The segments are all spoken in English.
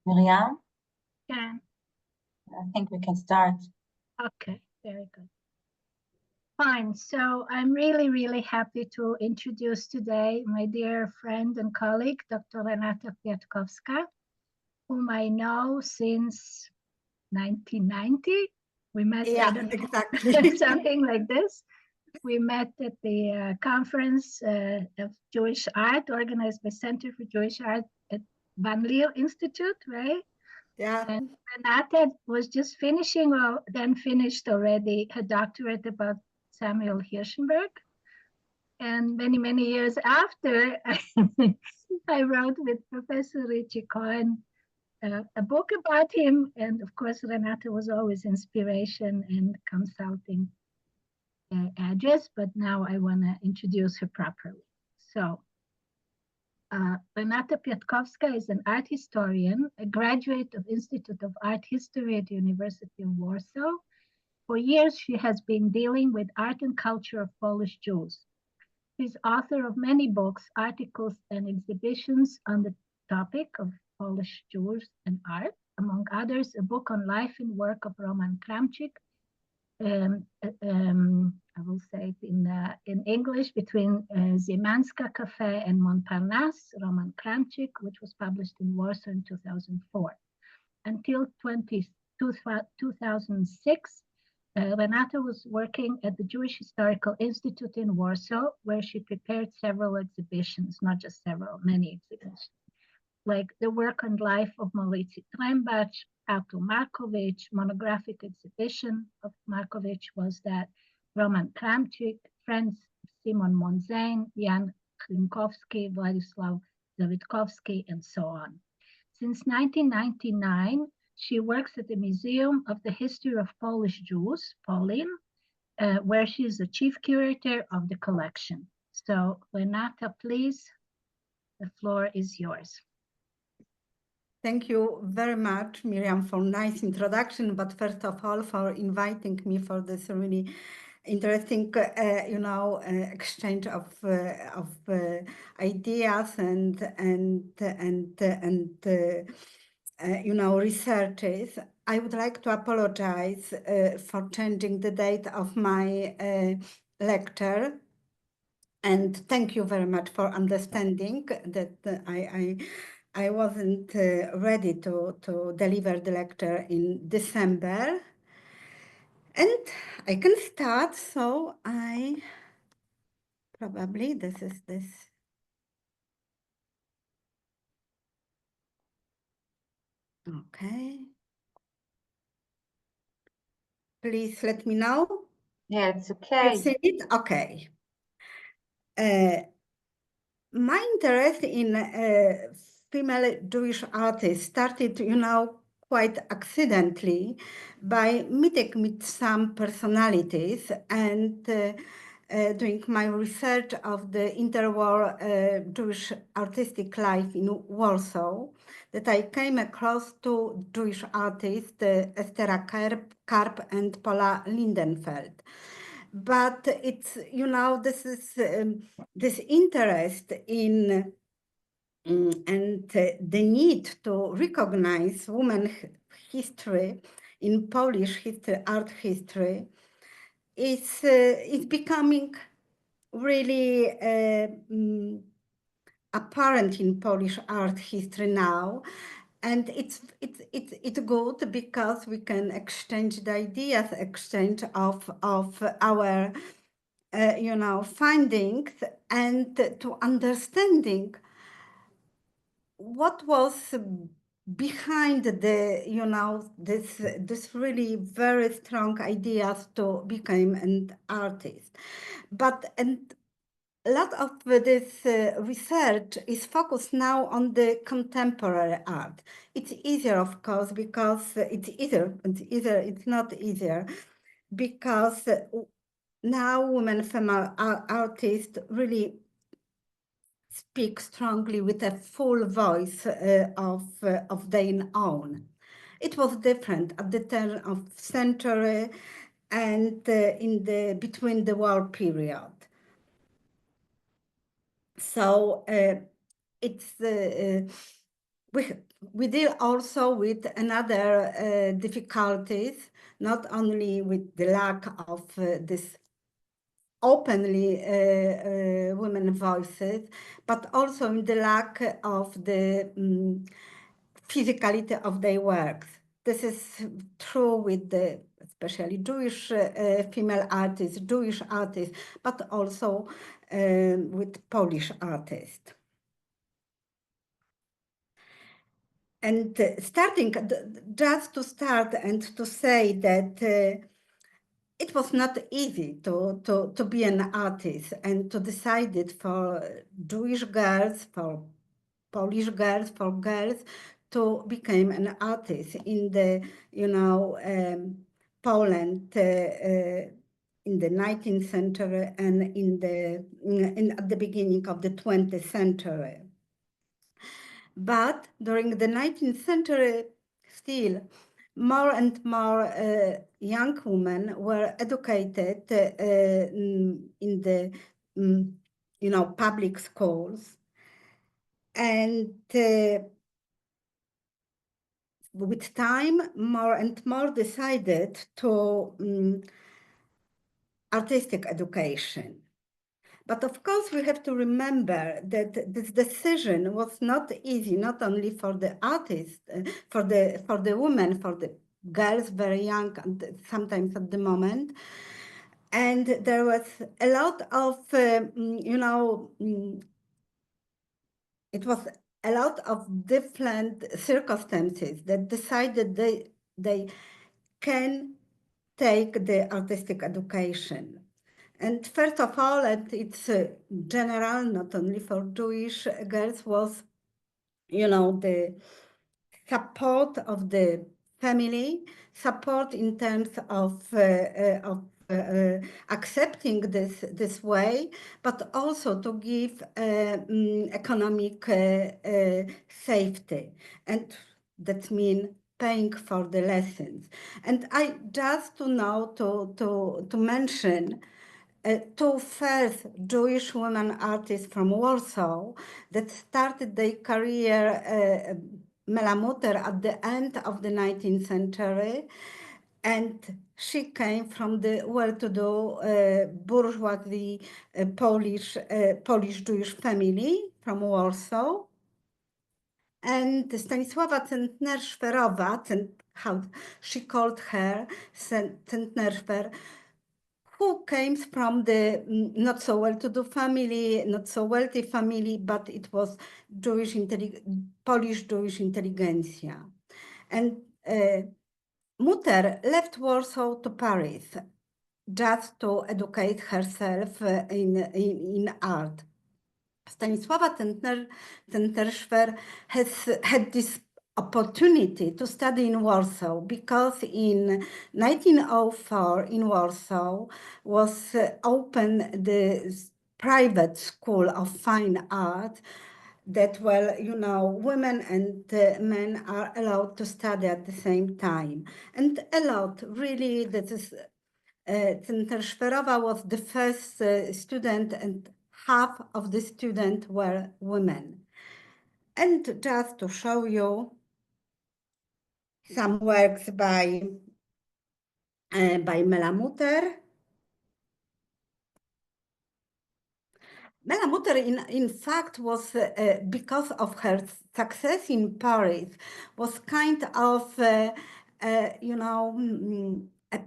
Miriam, Yeah. I think we can start. Okay, very good. Fine. So I'm really, really happy to introduce today my dear friend and colleague, Dr. Renata Pia tkowska, whom I know since 1990. We met, Yeah, I don't know, exactly. something like this. We met at the conference of Jewish art organized by Center for Jewish Art at Van Leeuw Institute, right? Yeah. And Renata was just finishing, or then finished already, her doctorate about Samuel Hirschenberg. And many, many years after, I wrote with Professor Richie Cohen a book about him. And of course, Renata was always inspiration and consulting address, but now I want to introduce her properly. So, Renata Pia tkowska is an art historian, a graduate of Institute of Art History at the University of Warsaw. For years, she has been dealing with art and culture of Polish Jews. She's author of many books, articles, and exhibitions on the topic of Polish Jews and art, among others, a book on life and work of Roman Kramczyk. I will say it in English, between Ziemanska Cafe and Montparnasse, Roman Kramczyk, which was published in Warsaw in 2004. Until 2006, Renata was working at the Jewish Historical Institute in Warsaw, where she prepared several exhibitions, not just several, many exhibitions, like the work on life of Maurycy Trembach, Artur Markowicz. Monographic exhibition of Markowicz was that Roman Kramczyk, Franz Simon Monzain, Jan Klinkowski, Władysław Zawitkowski, and so on. Since 1999, she works at the Museum of the History of Polish Jews, Polin, where she is the chief curator of the collection. So, Renata, please, the floor is yours. Thank you very much, Miriam, for nice introduction, but first of all, for inviting me for this really interesting, exchange of ideas and researches. I would like to apologize for changing the date of my lecture. And thank you very much for understanding that I wasn't ready to deliver the lecture in December. And I can start, so I probably this is this. Okay. Please let me know. Yeah, it's okay. You see it? Okay. My interest in female Jewish artists started, quite accidentally by meeting with some personalities and doing my research of the interwar Jewish artistic life in Warsaw, that I came across two Jewish artists, Ester Carp and Pola Lindenfeld. But it's, this is this interest in and the need to recognize women's history in Polish history, art history, is becoming really apparent in Polish art history now. And it's good because we can exchange the ideas, exchange of our findings, and to understanding what was behind the this really very strong ideas to become an artist. And a lot of this research is focused now on the contemporary art. It's easier, of course, because it's not easier because now women female artists really speak strongly with a full voice of their own. It was different at the turn of century and between the war period. So it's we deal also with another difficulties, not only with the lack of this openly women voices, but also in the lack of the physicality of their works. This is true with the especially Jewish female artists, Jewish artists, but also with Polish artists. And just to start and to say that it was not easy to be an artist and to decide it for Jewish girls, for Polish girls, for girls to become an artist in the, Poland in the 19th century and at the beginning of the 20th century. But during the 19th century, still, more and more young women were educated in the, public schools. And with time, more and more decided to artistic education. But of course, we have to remember that this decision was not easy, not only for the artists, for the women, for the girls very young, and sometimes at the moment. And there was a lot of, it was a lot of different circumstances that decided they can take the artistic education. And first of all, and it's general, not only for Jewish girls, was, the support of the family, support in terms of accepting this way, but also to give economic safety, and that means paying for the lessons. And I just to mention two first Jewish women artists from Warsaw that started their career Melamuter at the end of the 19th century. And she came from the well-to-do bourgeoisie Polish Jewish family from Warsaw. And Stanisława Centner-Szwerowa, how she called her, Centner-Szwer, who came from the not so well-to-do family, not so wealthy family, but it was Polish Jewish intelligentsia. And Mutter left Warsaw to Paris just to educate herself in art. Stanisława Centner-Szwer has had this opportunity to study in Warsaw because in 1904 in Warsaw was opened the private school of fine art that, well, women and men are allowed to study at the same time. And a lot, really, that is, Centner-Szwerowa was the first student, and half of the students were women. And just to show you some works by Melamuter. Melamuter, in fact, was, because of her success in Paris, was kind of, a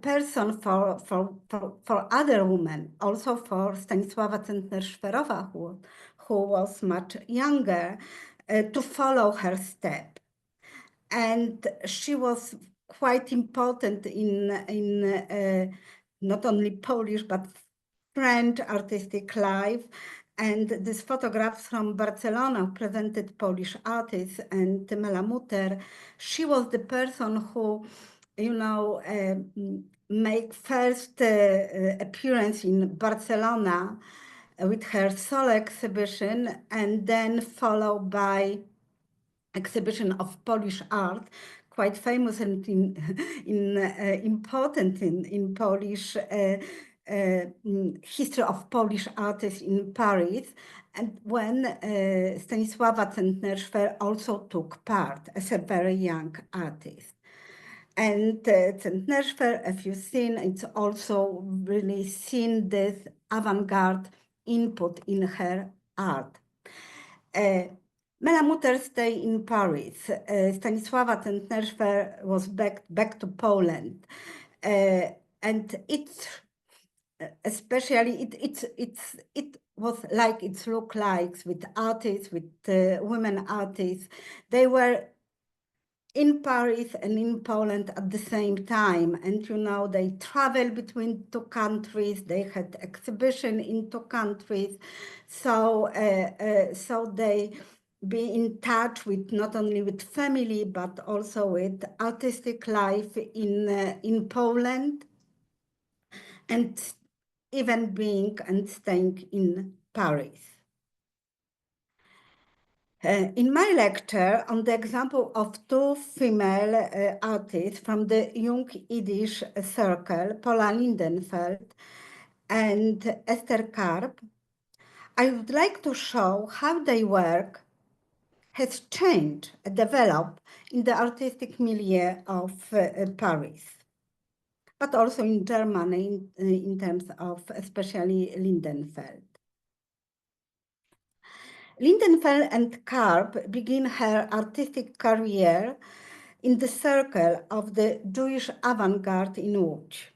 person for other women, also for Stanisława Centner-Szwerowa, who was much younger, to follow her step. And she was quite important in not only Polish, but French artistic life. And these photographs from Barcelona presented Polish artists, and Melamuter, she was the person who, made first appearance in Barcelona with her solo exhibition, and then followed by exhibition of Polish art, quite famous and important in Polish history of Polish artists in Paris, and when Stanisława Centnerschwer also took part as a very young artist. And Centnerschwer, if you've seen, it's also really seen this avant-garde input in her art. Mela stay in Paris. Stanisława Centnerschwer was back to Poland. And it's especially, it was like its look likes with artists, with women artists. They were in Paris and in Poland at the same time. And, you know, they traveled between two countries. They had exhibition in two countries. So, so they be in touch with not only with family, but also with artistic life in Poland, and even being and staying in Paris. In my lecture, on the example of two female artists from the young Yiddish Circle, Pola Lindenfeld and Ester Carp, I would like to show how their work has changed, developed in the artistic milieu of Paris, but also in Germany in terms of especially Lindenfeld. Lindenfeld and Karp began her artistic career in the circle of the Jewish avant-garde in Łódź.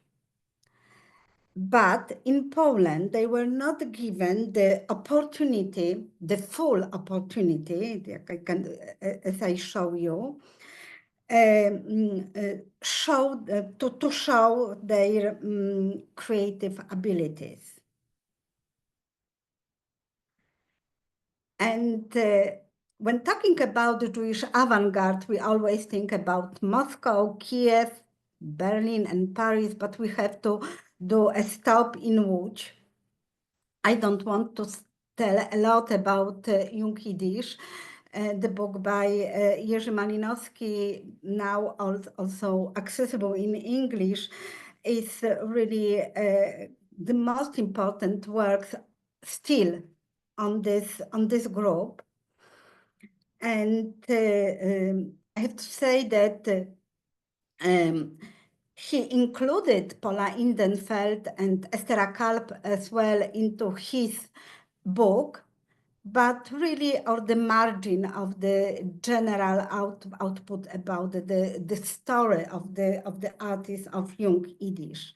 But in Poland, they were not given the opportunity, the full opportunity, as I show you, to show their creative abilities. And when talking about the Jewish avant-garde, we always think about Moscow, Kiev, Berlin, and Paris, but we have to do a stop in Łódź. I don't want to tell a lot about Young Yiddish. The book by Jerzy Malinowski, now also accessible in English, is really the most important works still on this group. And I have to say that he included Pola Lindenfeld and Ester Carp as well into his book, but really on the margin of the general output about the story of the artists of young Yiddish.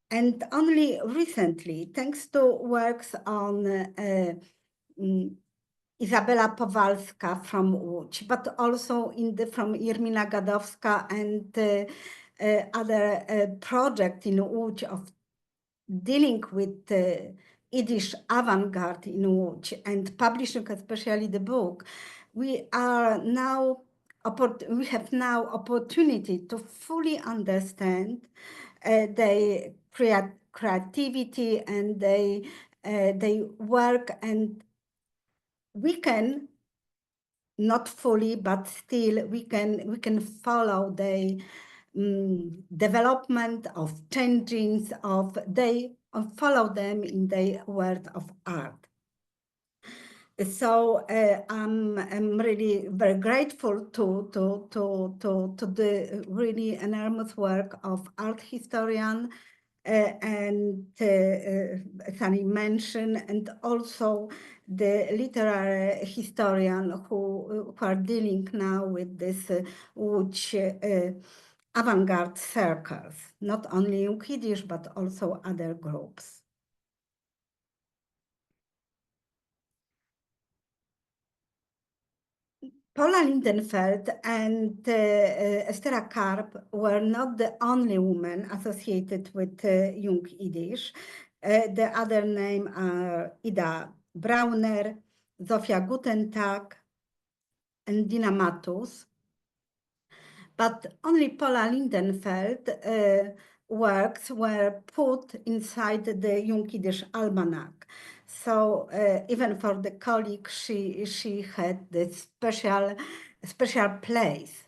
And only recently, thanks to works on Izabela Powalska from Łódź, but also from Irmina Gadowska and other project in Łódź of dealing with Yiddish avant-garde in Łódź and publishing especially the book, we have now opportunity to fully understand their creativity and they work, and we can not fully, but still we can follow the development of changings of follow them in their world of art. So I'm really very grateful to the really enormous work of art historian and as I mentioned, and also the literary historian who are dealing now with this Łódź avant-garde circles, not only Young Yiddish, but also other groups. Pola Lindenfeld and Ester Carp were not the only women associated with Young Yiddish. The other names are Ida Brauner, Zofia Gutentag, and Dina Matus. But only Pola Lindenfeld works were put inside the Young Yiddish Almanac. So even for the colleague, she had this special place.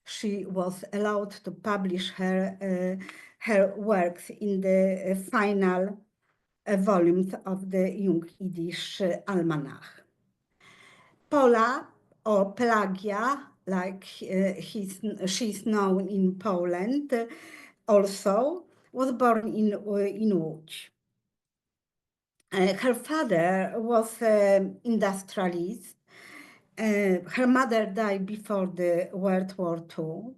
She was allowed to publish her her works in the final volumes of the Young Yiddish Almanac. Pola, or Pelagia, like she's known in Poland, also was born in Łódź. Her father was an industrialist. Her mother died before the World War II.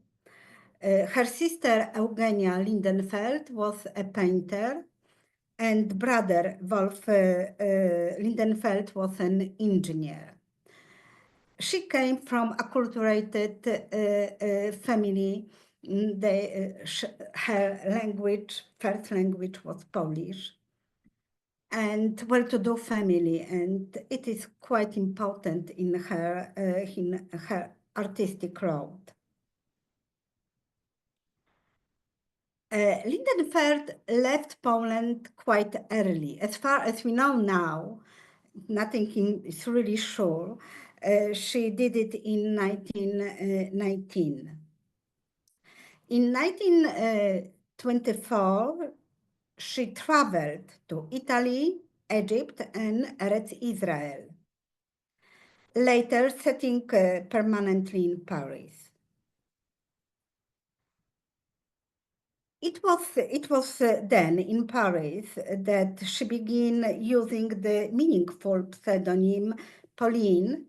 Her sister Eugenia Lindenfeld was a painter, and brother Wolf Lindenfeld was an engineer. She came from acculturated family. Her language, first language was Polish, and well-to-do family, and it is quite important in her artistic road. Lindenfeld left Poland quite early. As far as we know now, nothing is really sure. She did it in 1919. In 1924, she traveled to Italy, Egypt, and Eretz Israel, later settling permanently in Paris. It was then in Paris that she began using the meaningful pseudonym Polin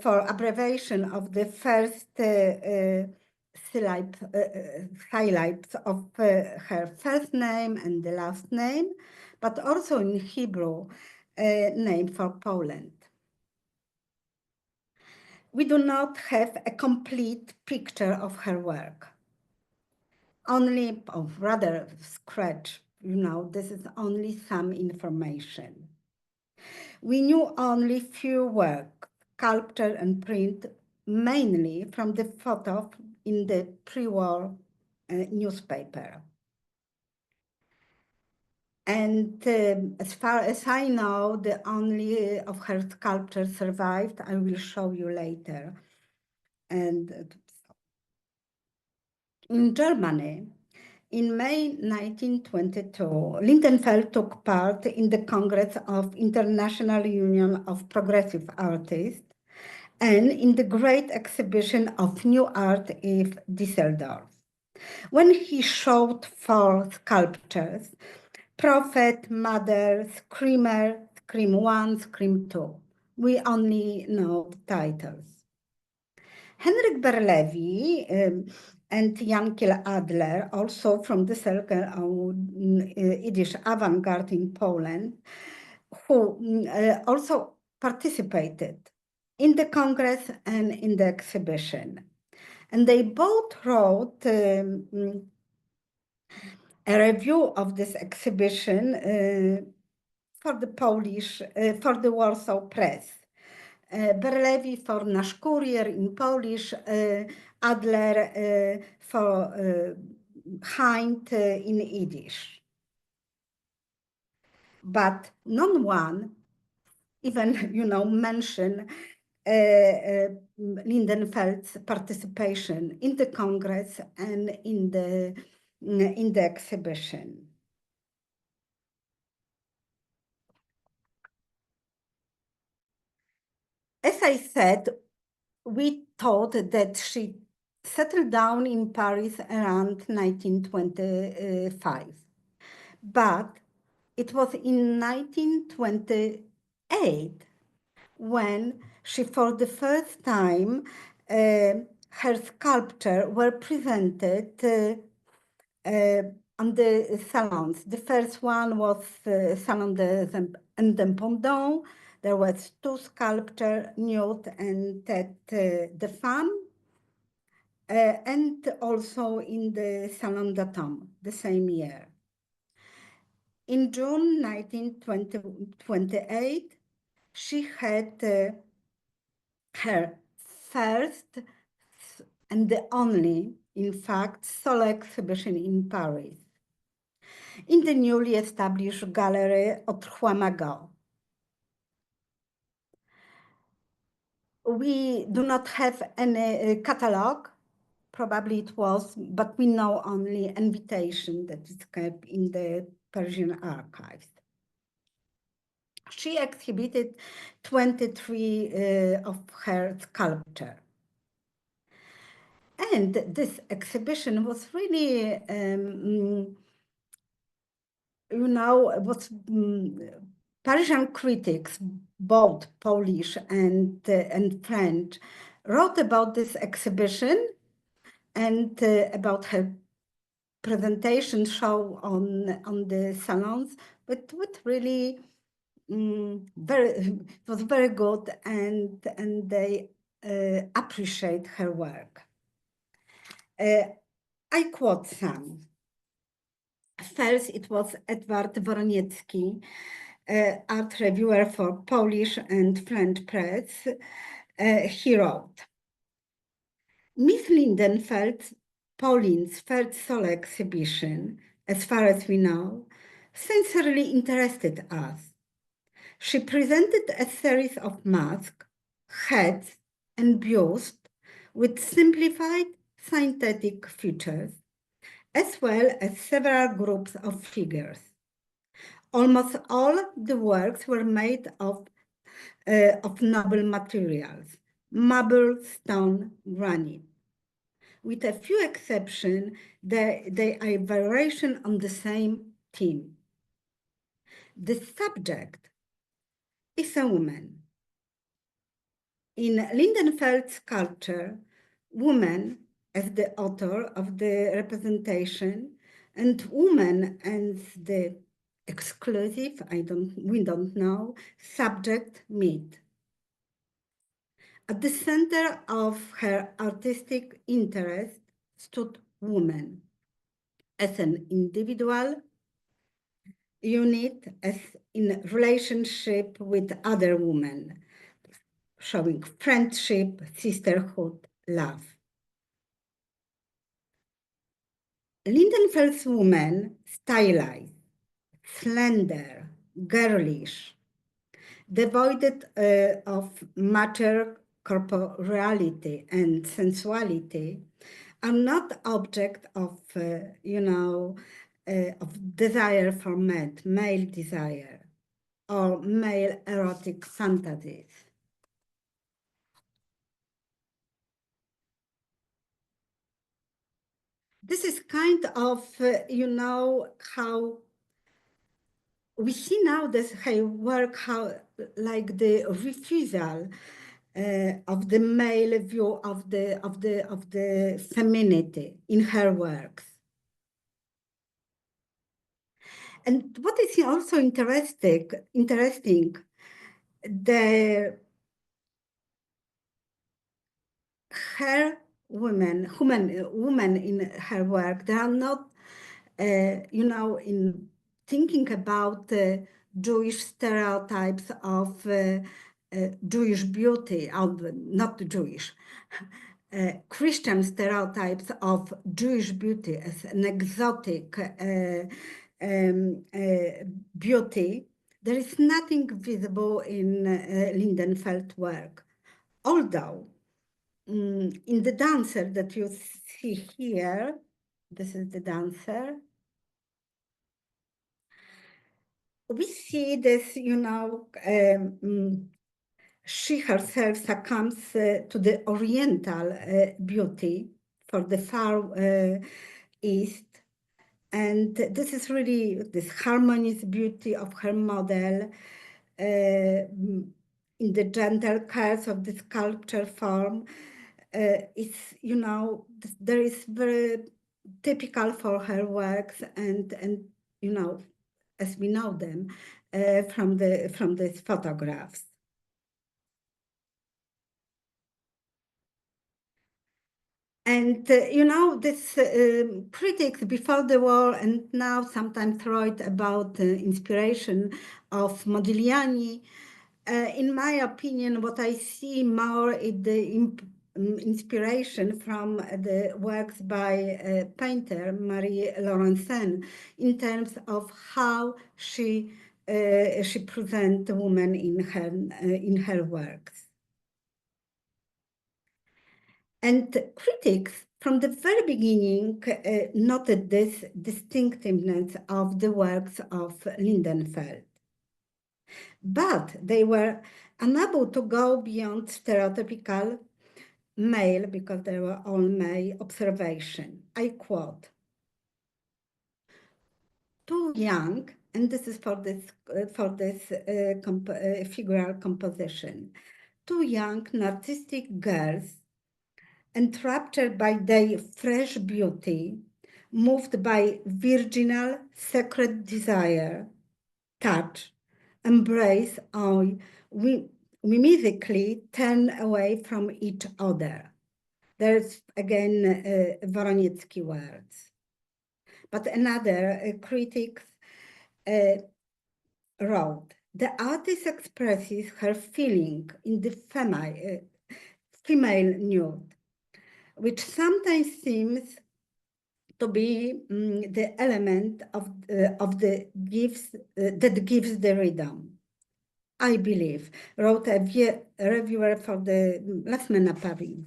for abbreviation of the first syllables of her first name and the last name, but also in Hebrew name for Poland. We do not have a complete picture of her work. Only, or rather scratch, this is only some information. We knew only few works, sculpture and print, mainly from the photo in the pre-war newspaper. And as far as I know, the only of her sculptures survived. I will show you later. And in Germany, in May 1922, Lindenfeld took part in the Congress of International Union of Progressive Artists and in the Great Exhibition of New Art in Düsseldorf, when he showed 4 sculptures: Prophet, Mother, Screamer, Scream 1, Scream 2. We only know the titles. Henryk Berlewi and Jankiel Adler, also from the Circle of Yiddish Avant-Garde in Poland, who also participated in the Congress and in the exhibition. And they both wrote a review of this exhibition for the for the Warsaw Press. Berlewi for Nasz Kurier in Polish, Adler for Hind in Yiddish. But no one even, mentioned Lindenfeld's participation in the Congress and in the exhibition. As I said, we thought that she settled down in Paris around 1925. But it was in 1928 when she, for the first time, her sculpture were presented on the salons. The first one was Salon des Indépendants. There was 2 sculptures, Nude and Tête de Femme, and also in the Salon d'Automne, the same year. In June 1928, she had her first and the only, in fact, solo exhibition in Paris, in the newly established gallery Trois Magots. We do not have any catalog probably it was, but we know only invitation that is kept in the Persian archives. She exhibited 23 of her sculpture. And this exhibition was really, Persian critics, both Polish and French, wrote about this exhibition and about her presentation show on the salons, but with really it was very good, and they appreciate her work. I quote some. First, it was Edward Woroniecki, art reviewer for Polish and French press. He wrote, Miss Lindenfeld, Polin's first solo exhibition, as far as we know, sincerely interested us. She presented a series of masks, heads, and bustes with simplified synthetic features, as well as several groups of figures. Almost all the works were made of noble materials, marble, stone, granite. With a few exceptions, they are variation on the same theme. The subject is a woman. In Lindenfeld's sculpture, woman as the author of the representation and woman as the exclusive, we don't know, subject meet. At the center of her artistic interest stood woman as an individual unit, as in relationship with other women, showing friendship, sisterhood, love. Lindenfeld's woman, stylized, slender, girlish, devoid of matter, corporeality, and sensuality, are not object of, of desire for male desire, or male erotic fantasies. This is kind of, how we see now this her work, how like the refusal of the male view of the femininity in her works. And what is also interesting, her women in her work, they are not, in thinking about Jewish stereotypes of Jewish beauty, not Jewish, Christian stereotypes of Jewish beauty as an exotic beauty. There is nothing visible in Lindenfeld's work, although in the dancer that you see here, this is the dancer, we see this, she herself succumbs to the oriental beauty for the far east. And this is really this harmonious beauty of her model in the gentle curves of the sculpture form. It's, there is very typical for her works and as we know them from these photographs. And this critics before the war and now sometimes write about the inspiration of Modigliani. In my opinion, what I see more is the inspiration from the works by painter Marie Laurencin in terms of how she presents the woman in her works. And critics from the very beginning noted this distinctiveness of the works of Lindenfeld. But they were unable to go beyond stereotypical male, because they were all male, observation. I quote, "Too young," and this is for this figural composition, "too young, narcissistic girls, enraptured by their fresh beauty, moved by virginal, sacred desire, touch, embrace, or whimsically turn away from each other." There's again Woroniecki words. But another critic wrote, "The artist expresses her feeling in the female nude, which sometimes seems to be the element of the gifts that gives the rhythm. I believe," wrote a reviewer for the La Semaine à Paris.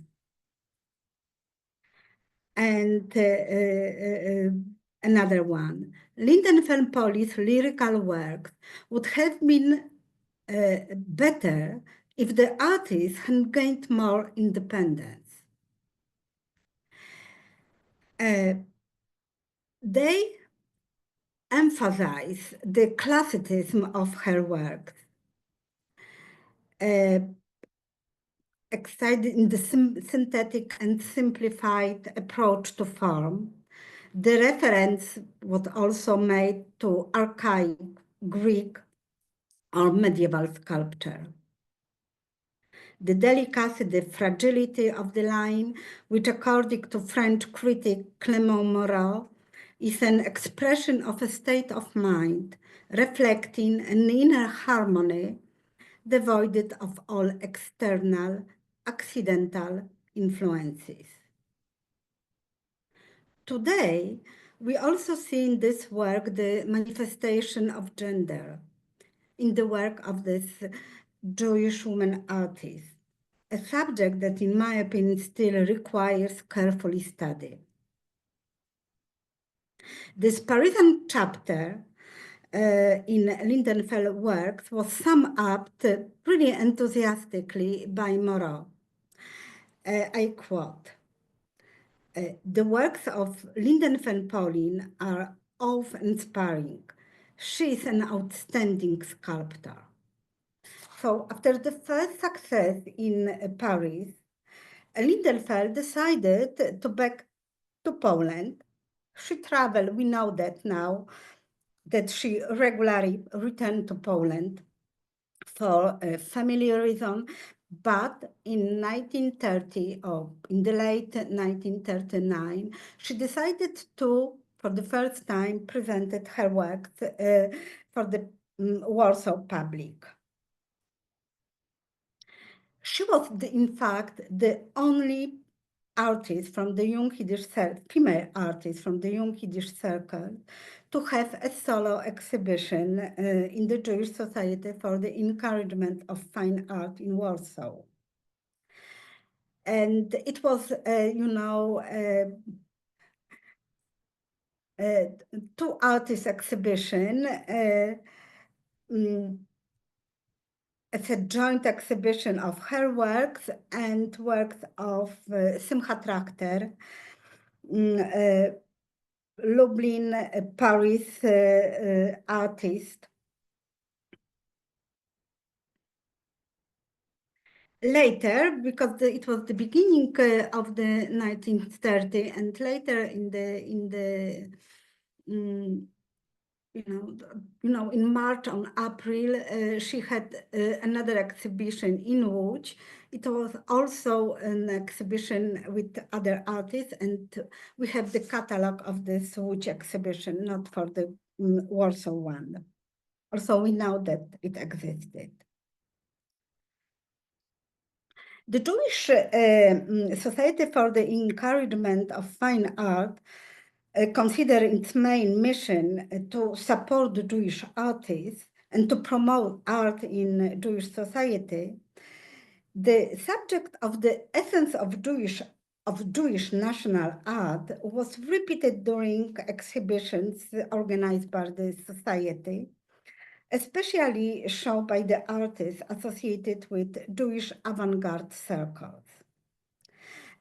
And another one, "Lindenfeld Polin's lyrical works would have been better if the artist had gained more independence." They emphasize the classicism of her works, excited in the synthetic and simplified approach to form. The reference was also made to archaic Greek or medieval sculpture. The delicacy, the fragility of the line, which according to French critic Clément Moreau, is an expression of a state of mind, reflecting an inner harmony devoid of all external, accidental influences. Today, we also see in this work the manifestation of gender in the work of this Jewish woman artist, a subject that, in my opinion, still requires careful study. This Parisian chapter in Lindenfeld works was summed up really enthusiastically by Moreau. I quote, "The works of Lindenfeld Polin are awe-inspiring. She is an outstanding sculptor." So after the first success in Paris, Lindenfeld decided to back to Poland. She traveled, we know that now, that she regularly returned to Poland for a family reason, but in 1930, or in the late 1939, she decided to, for the first time, presented her works for the Warsaw public. She was, in fact, the only artist from the Young Yiddish Circle, female artist from the Young Yiddish Circle, to have a solo exhibition in the Jewish Society for the Encouragement of Fine Art in Warsaw. And it was, two artist exhibition. It's a joint exhibition of her works and works of Simcha Traktor, Lublin, Paris artist. Later, because it was the beginning of the 1930s, and later in March and April, she had another exhibition in Łódź. It was also an exhibition with other artists, and we have the catalog of this Łódź exhibition, not for the Warsaw one. Also, we know that it existed. The Jewish Society for the Encouragement of Fine Art consider its main mission to support the Jewish artists and to promote art in Jewish society. The subject of the essence of Jewish of Jewish national art was repeated during exhibitions organized by the society, especially shown by the artists associated with Jewish avant-garde circles.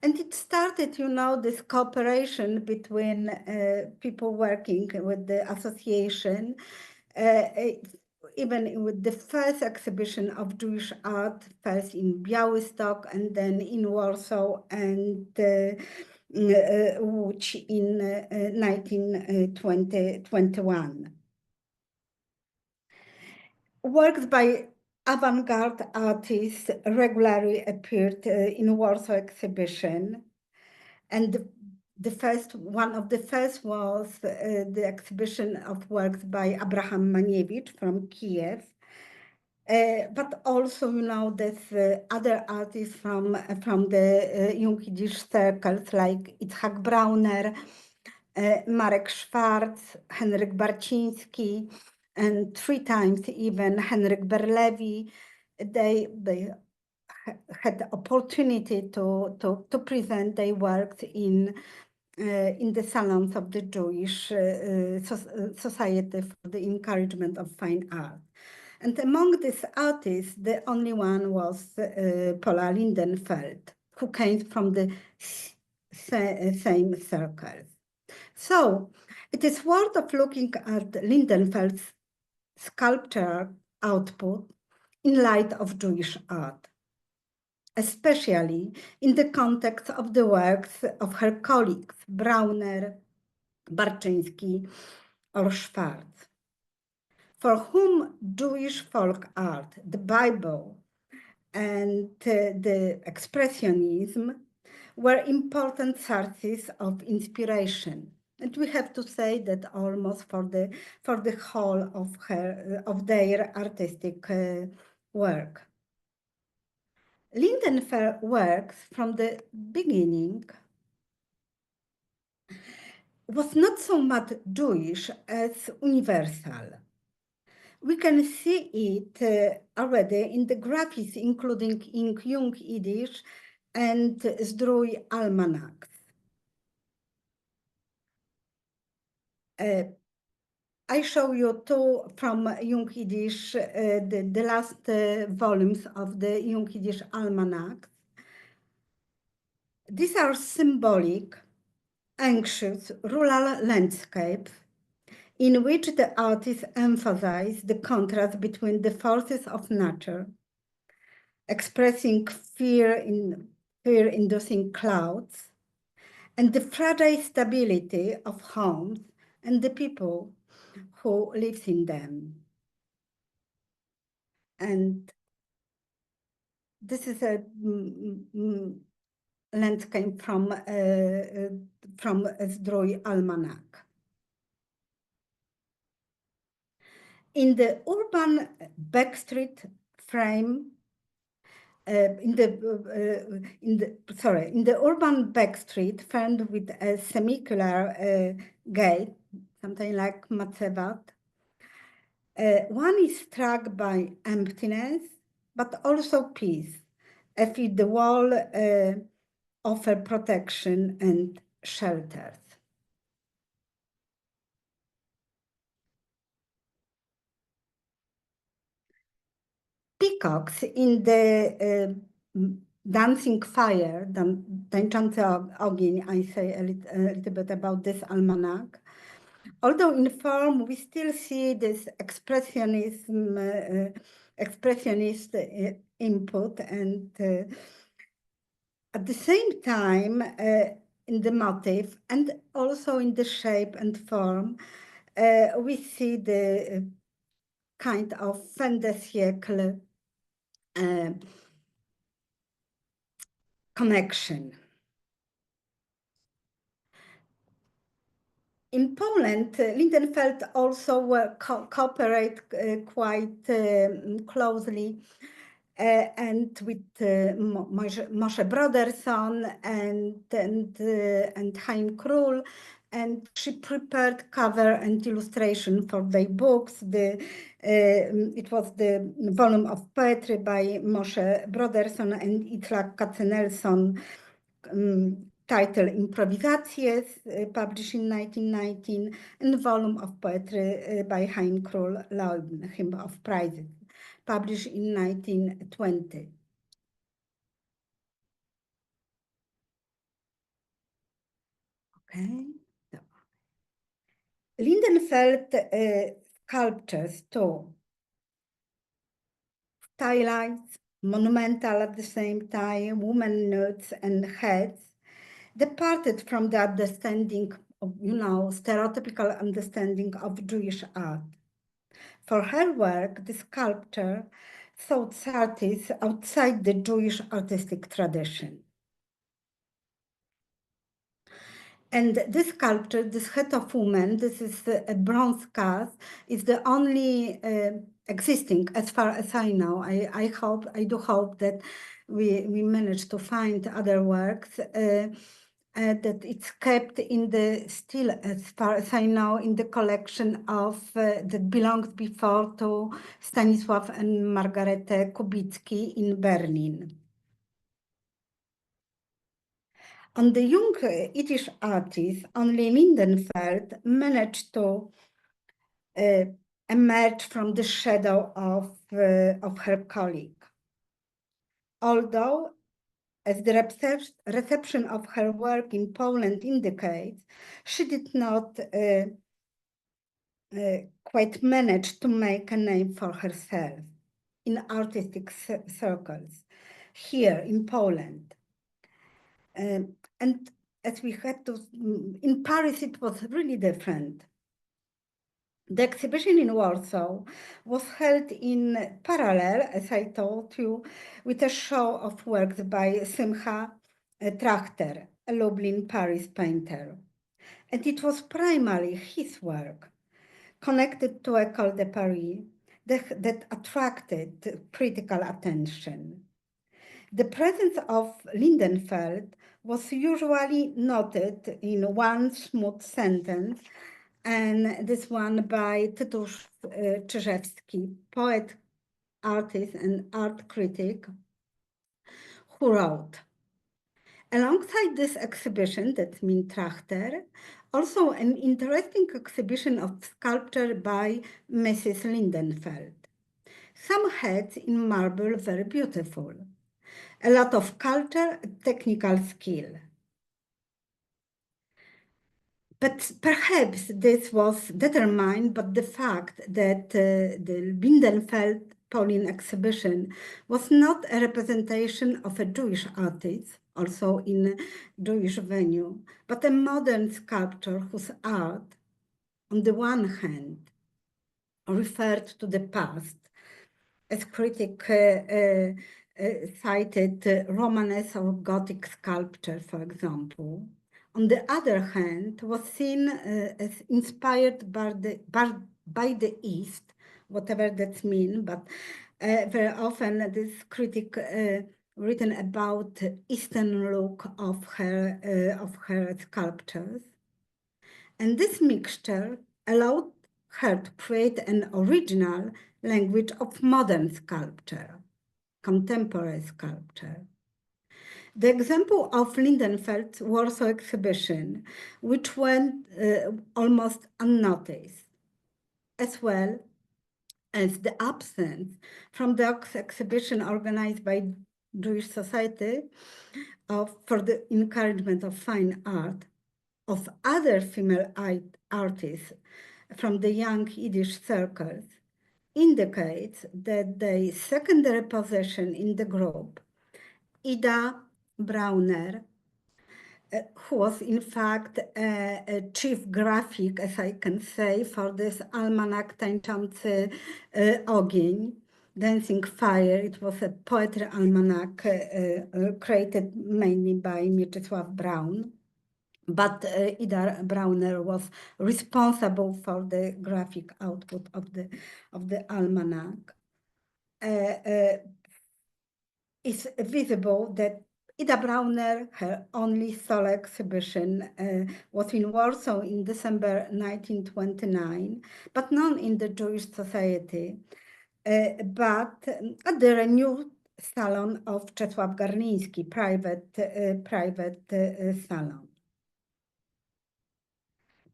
And it started, this cooperation between people working with the association, even with the first exhibition of Jewish art, first in Białystok and then in Warsaw and Łódź in 1921. Works by avant-garde artists regularly appeared in Warsaw exhibition, and one of the first was the exhibition of works by Abraham Maniewicz from Kiev, but also, there's other artists from the young Yiddish circles like Itzhak Brauner, Marek Schwarz, Henryk Barciński, and 3 times even Henryk Berlewi. They had the opportunity to present their works in the salons of the Jewish Society for the Encouragement of Fine Art. And among these artists, the only one was Pola Lindenfeld, who came from the same circles. So it is worth of looking at Lindenfeld's sculptural output in light of Jewish art, especially in the context of the works of her colleagues, Brauner, Barczyński, or Schwarz, for whom Jewish folk art, the Bible, and the Expressionism were important sources of inspiration. And we have to say that almost for the whole of their artistic work. Lindenfeld works from the beginning was not so much Jewish as universal. We can see it already in the graphics, including in Young Yiddish and Zdrój almanacs. I show you 2 from Young Yiddish, the last volumes of the Young Yiddish almanacs. These are symbolic, anxious, rural landscapes in which the artists emphasize the contrast between the forces of nature, expressing fear-inducing clouds, and the fragile stability of homes and the people who lives in them. And this is a landscape from Zdrój almanac. In the urban backstreet frame, in the urban backstreet framed with a semicircular gate, something like matzevat, one is struck by emptiness, but also peace, as if the wall offer protection and shelters. Peacocks in the Dancing Fire, Tańczący Ogień, I say a little bit about this almanac. Although in form, we still see this expressionist input, and at the same time, in the motif and also in the shape and form, we see the kind of fin de siècle connection. In Poland, Lindenfeld also cooperate quite closely and with Moshe Broderson and Chaim Król, and she prepared cover and illustration for their books. It was the volume of poetry by Moshe Broderson and Itzhak Katzenelson, titled Improvisacje, published in 1919, and volume of poetry by Hein Król Leuden, Hymn of Prizes, published in 1920. Okay. So. Lindenfeld sculptures too, stylized, monumental at the same time, women nudes and heads, departed from the understanding of, stereotypical understanding of Jewish art. For her work, the sculptor sought artists outside the Jewish artistic tradition. And this sculpture, this head of woman, this is a bronze cast, is the only existing, as far as I know. I do hope that we manage to find other works, that it's kept in the, still, as far as I know, in the collection of, that belonged before to Stanisław and Margarete Kubicki in Berlin. On the young Yiddish artist, only Lindenfeld managed to emerge from the shadow of her colleague. Although, as the reception of her work in Poland indicates, she did not quite manage to make a name for herself in artistic circles here in Poland. And as we had to, in Paris, it was really different. The exhibition in Warsaw was held in parallel, as I told you, with a show of works by Simcha Trachter, a Lublin Paris painter. And it was primarily his work, connected to École de Paris, that attracted critical attention. The presence of Lindenfeld was usually noted in one smooth sentence, and this one by Tytusz Czyżewski, poet, artist, and art critic, who wrote, alongside this exhibition, that means Trachter, also an interesting exhibition of sculpture by Mrs. Lindenfeld. Some heads in marble very beautiful. A lot of culture, technical skill. But perhaps this was determined by the fact that the Lindenfeld Polin exhibition was not a representation of a Jewish artist, also in a Jewish venue, but a modern sculptor whose art, on the one hand, referred to the past, as critic cited Romanesque or Gothic sculpture, for example. On the other hand, was seen as inspired by the East, whatever that means, but very often this critic written about Eastern look of her sculptures. And this mixture allowed her to create an original language of modern sculpture, contemporary sculpture. The example of Lindenfeld's Warsaw exhibition, which went almost unnoticed, as well as the absence from the exhibition organized by Jewish Society for the encouragement of fine art of other female artists from the young Yiddish circles, indicates that the secondary position in the group, Ida Brauner, who was in fact a chief graphic, as I can say, for this almanac Tańczący Ogień, Dancing Fire. It was a poetry almanac created mainly by Mieczysław Braun. But Ida Brauner was responsible for the graphic output of the almanac. It's visible that Ida Brauner, her only solo exhibition, was in Warsaw in December 1929, but none in the Jewish Society. But at the renewed salon of Czesław Garliński, private salon.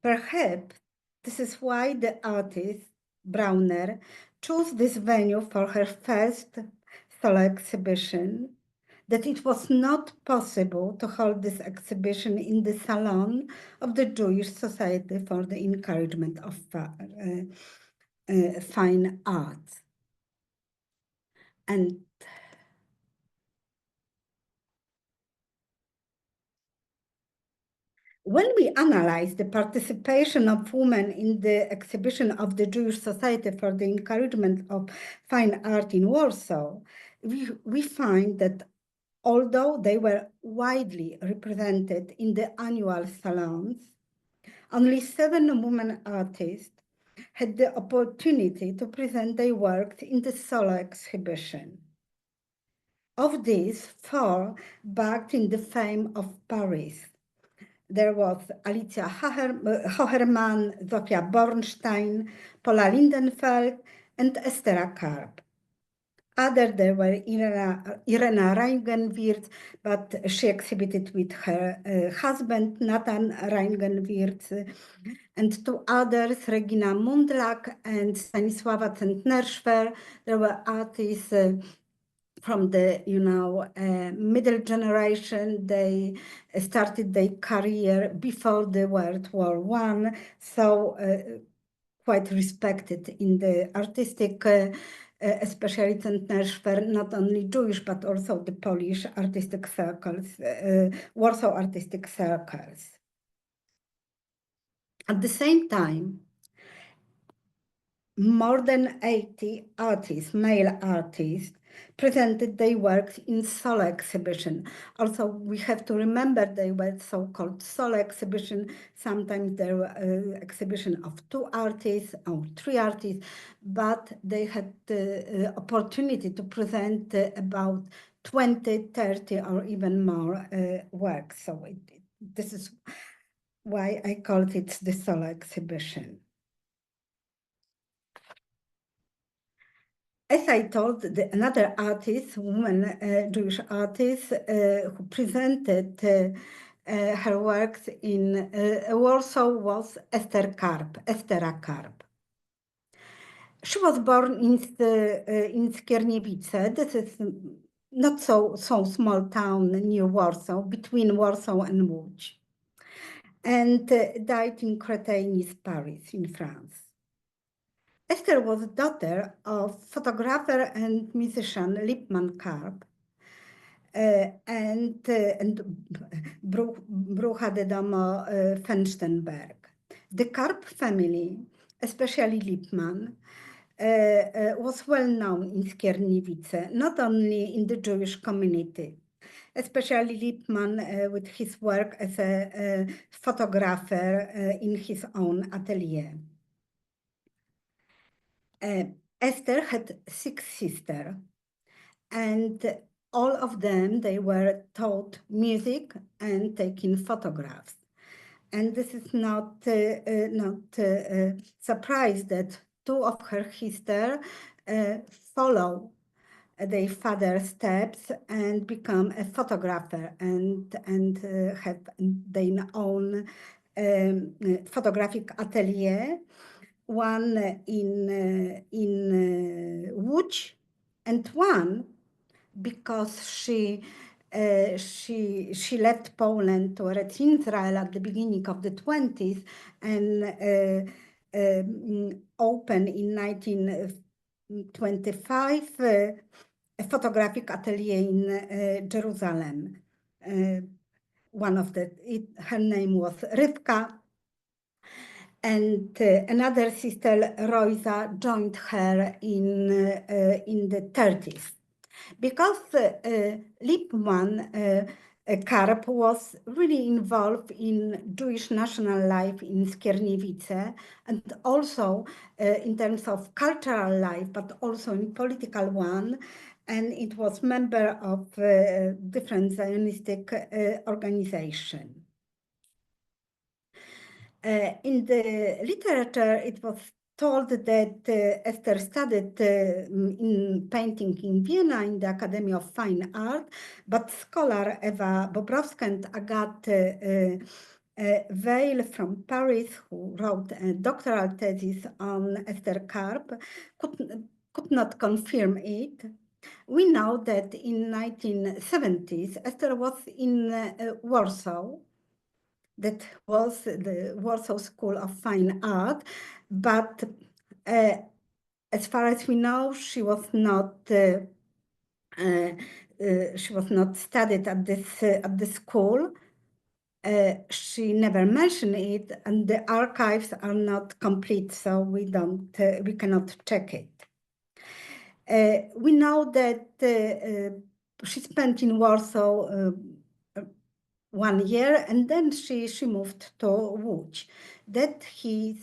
Perhaps this is why the artist, Brauner, chose this venue for her first solo exhibition, that it was not possible to hold this exhibition in the salon of the Jewish Society for the Encouragement of Fine Arts. And when we analyze the participation of women in the exhibition of the Jewish Society for the Encouragement of Fine Art in Warsaw, we find that although they were widely represented in the annual salons, only 7 women artists had the opportunity to present their works in the solo exhibition. Of these, 4 backed in the fame of Paris. There was Alicja Hoherman, Zofia Bornstein, Pola Lindenfeld, and Ester Carp. Other there were Irena Reingenwirth, but she exhibited with her husband, Nathan Reingenwirth, and 2 others, Regina Mundlak and Stanisława Centnerschwer. There were artists from the middle generation. They started their career before the World War I, so quite respected in the artistic, especially Centnerschwer, not only Jewish, but also the Polish artistic circles, Warsaw artistic circles. At the same time, more than 80 artists, male artists, presented their works in solo exhibition. Also, we have to remember they were so-called solo exhibition. Sometimes there were exhibition of 2 artists or 3 artists, but they had the opportunity to present about 20, 30, or even more works. So this is why I called it the solo exhibition. As I told, another artist, woman, Jewish artist, who presented her works in Warsaw was Ester Carp, Ester Carp. She was born in Skierniewice. This is not so small town near Warsaw, between Warsaw and Łódź, and died in Créteil, Paris, in France. Ester was daughter of photographer and musician Lippmann Karp and Brucha de Domo Fenstenberg. The Karp family, especially Lippmann, was well known in Skierniewice, not only in the Jewish community, especially Lippmann with his work as a photographer in his own atelier. Ester had 6 sisters, and all of them, they were taught music and taking photographs. And this is not surprise that 2 of her sisters follow their father's steps and become a photographer and have their own photographic atelier. One in Łódź, and one because she left Poland to reach Israel at the beginning of the 20s and opened in 1925 a photographic atelier in Jerusalem. Her name was Rivka. And another sister, Roisa, joined her in the 30s. Because Lippmann Karp was really involved in Jewish national life in Skierniewice, and also in terms of cultural life, but also in political one, and it was member of different Zionistic organizations. In the literature, it was told that Ester studied in painting in Vienna in the Academy of Fine Art, but scholar Eva Bobrowska and Agathe Weil from Paris, who wrote a doctoral thesis on Ester Carp, could not confirm it. We know that in 1970s, Ester was in Warsaw. That was the Warsaw School of Fine Art, but as far as we know, she was not studied at this school. She never mentioned it, and the archives are not complete, so we cannot check it. We know that she spent in Warsaw 1 year, and then she moved to Łódź. That he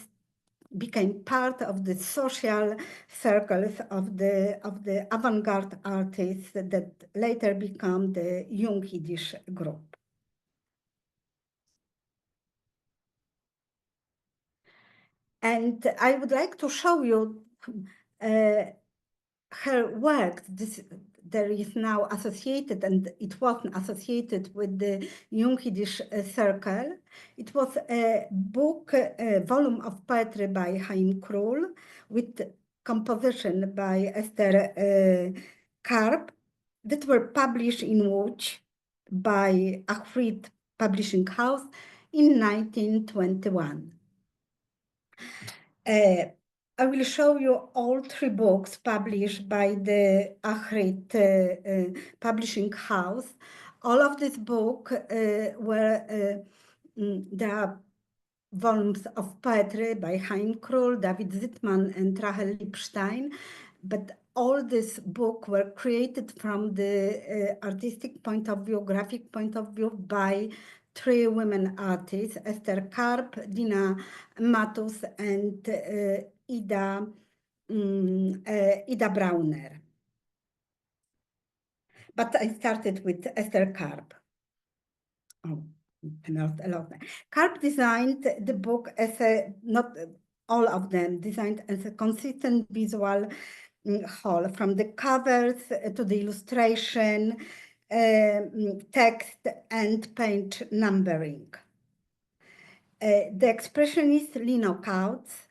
became part of the social circles of the avant-garde artists that later became the Young Yiddish group. And I would like to show you her work. There is now associated, and it wasn't associated with the Young Yiddish Circle. It was a book, a volume of poetry by Hiegru with composition by Ester Carp that were published in Łódź by Achrit Publishing House in 1921. I will show you all 3 books published by the Achrit Publishing House. All of these books were there are volumes of poetry by Hiegru, David Zittman, and Rachel Lipstein, but all these books were created from the artistic point of view, graphic point of view by 3 women artists, Ester Carp, Dina Matus, and Ida Brauner. But I started with Ester Carp. Oh, not a lot. Carp designed the book as not all of them, designed as a consistent visual whole, from the covers to the illustration, text, and page numbering. The expressionist lino coats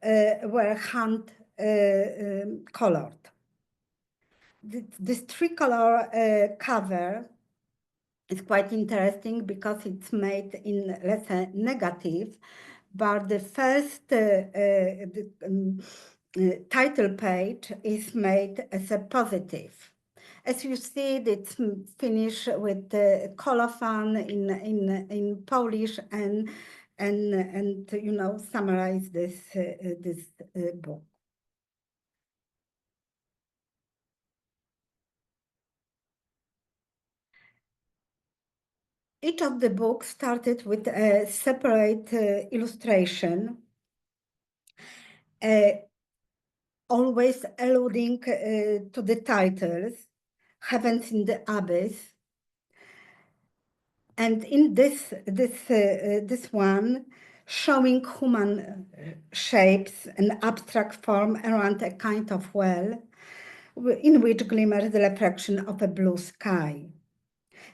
were hand colored. This 3-color cover is quite interesting because it's made in, let's say, negative, but the first title page is made as a positive. As you see, it's finished with the colophon in Polish and you know, summarize this book. Each of the books started with a separate illustration, always alluding to the titles, Heavens in the Abyss. And in this one, showing human shapes and abstract form around a kind of well, in which glimmers the reflection of a blue sky.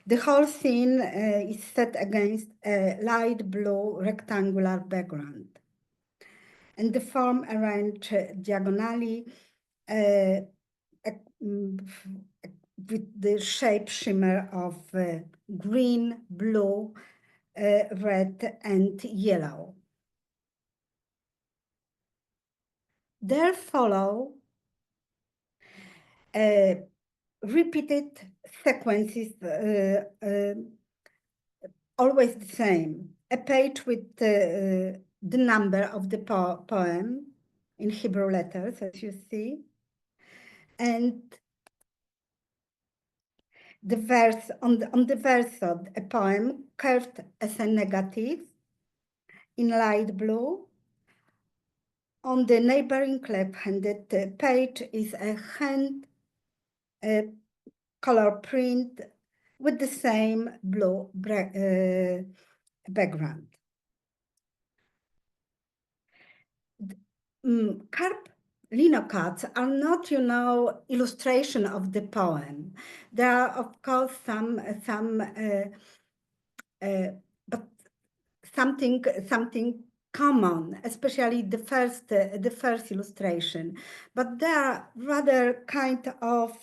The whole scene is set against a light blue rectangular background. And the form arranged diagonally with the shape shimmer of green, blue, red, and yellow. There follow repeated sequences, always the same. A page with the number of the poem in Hebrew letters, as you see, and the verse on the verse of a poem curved as a negative in light blue. On the neighboring left-handed page is a hand color print with the same blue background. Karp linocuts are not, illustration of the poem. There are, of course, but something common, especially the first illustration. But they are rather kind of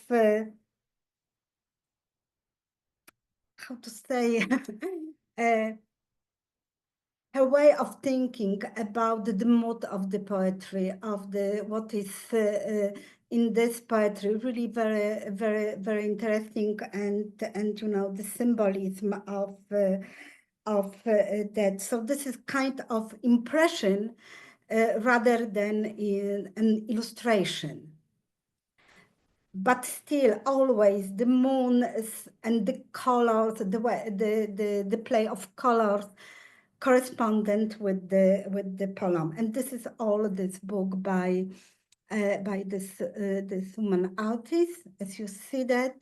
how to say her way of thinking about the mood of the poetry, of what is in this poetry, really very, very, very interesting, and the symbolism of that. So this is kind of impression rather than an illustration. But still, always the moon and the colors, the play of colors correspondent with the poem. And this is all this book by this woman artist, as you see that.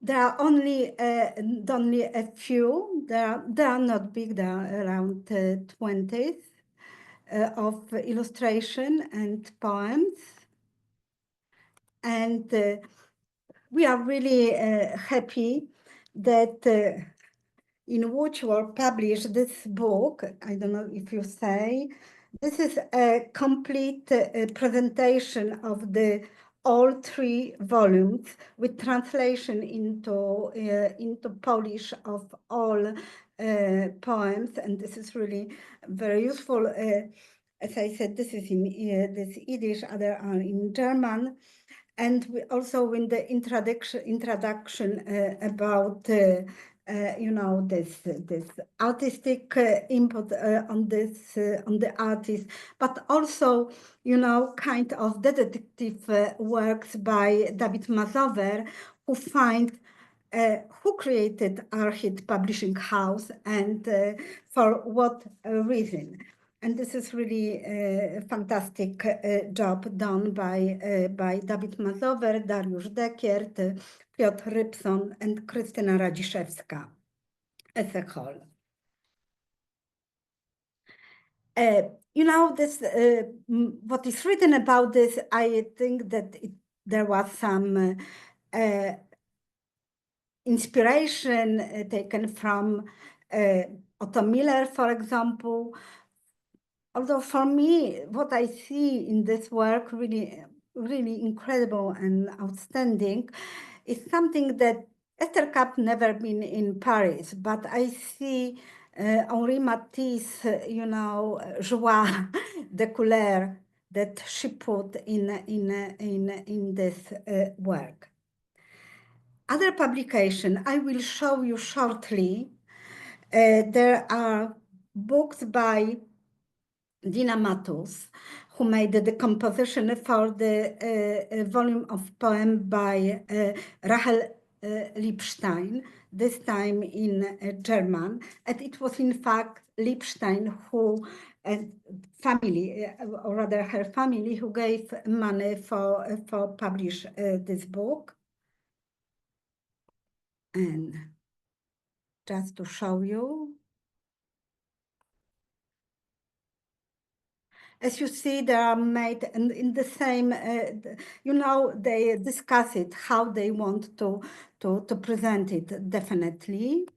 There are only a few. They are not big. They are around 20 of illustration and poems. And we are really happy that in Łódź were published this book. I don't know if you say. This is a complete presentation of all 3 volumes with translation into Polish of all poems, and this is really very useful. As I said, this is in this Yiddish, other are in German, and we also in the introduction about this artistic input on the artist, but also kind of detective works by David Mazower, who find who created Archid Publishing House and for what reason. And this is really a fantastic job done by David Mazower, Dariusz Dekiert, Piotr Rybson, and Krystyna Radziszewska as a whole. This what is written about this, I think that there was some inspiration taken from Otto Miller, for example. Although for me, what I see in this work really, really incredible and outstanding is something that Ester Carp never been in Paris, but I see Henri Matisse's, joie de couleur that she put in this work. Other publication I will show you shortly. There are books by Dina Matus, who made the composition for the volume of poem by Rachel Liebstein, this time in German. And it was in fact Liebstein who, family, or rather her family, who gave money for publish this book. And just to show you, as you see, they are made in the same, they discuss it, how they want to present it, definitely.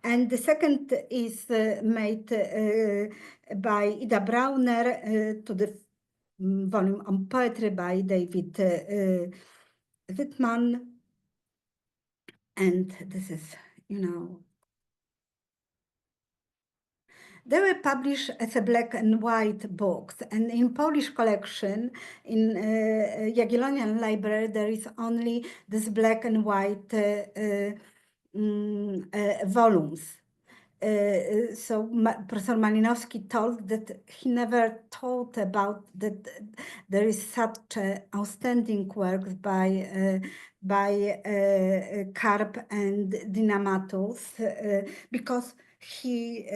And the second is made by Ida Brauner to the volume on poetry by David Wittmann. And this is, they were published as a black and white books, and in Polish collection in Jagiellonian Library there is only this black and white volumes. So Professor Malinowski told that he never thought about that there is such outstanding works by Karp and Dina Matus, because he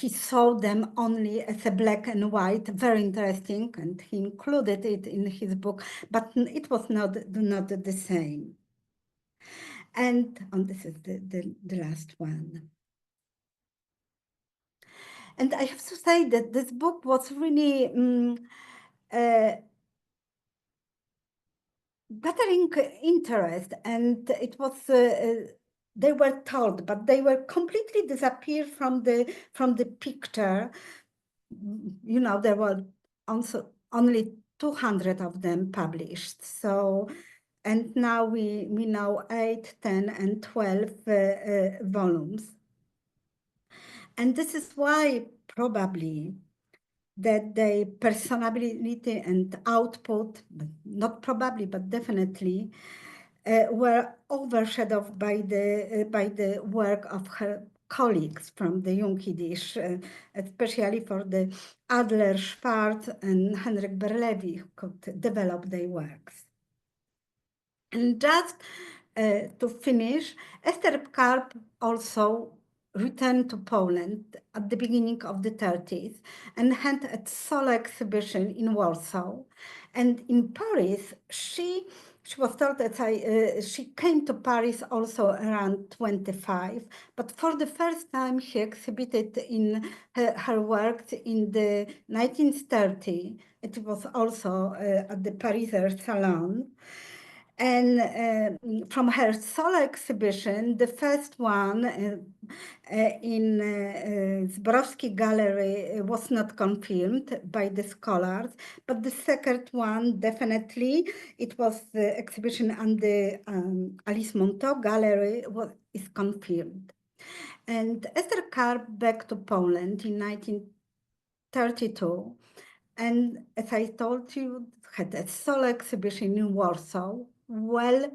saw them only as a black and white, very interesting, and he included it in his book, but it was not the same. And this is the last one. And I have to say that this book was really gathering interest, and it was they were told, but they were completely disappeared from the picture. You know, there were also only 200 of them published. So, and now we know 8, 10, and 12 volumes. And this is why probably that the personality and output, not probably, but definitely, were overshadowed by the work of her colleagues from the Young Yiddish, especially for the Adler, Schwartz, and Henryk Berlewi, who could develop their works. And just to finish, Ester Carp also returned to Poland at the beginning of the 30s and had a solo exhibition in Warsaw. And in Paris, she was told that she came to Paris also around 25, but for the first time she exhibited in her works in the 1930. It was also at the Pariser Salon. And from her solo exhibition, the first one in Zborowski Gallery was not confirmed by the scholars, but the second one, definitely, it was the exhibition on the Alice Monteau Gallery is confirmed. And Ester Carp back to Poland in 1932, and as I told you, had a solo exhibition in Warsaw, well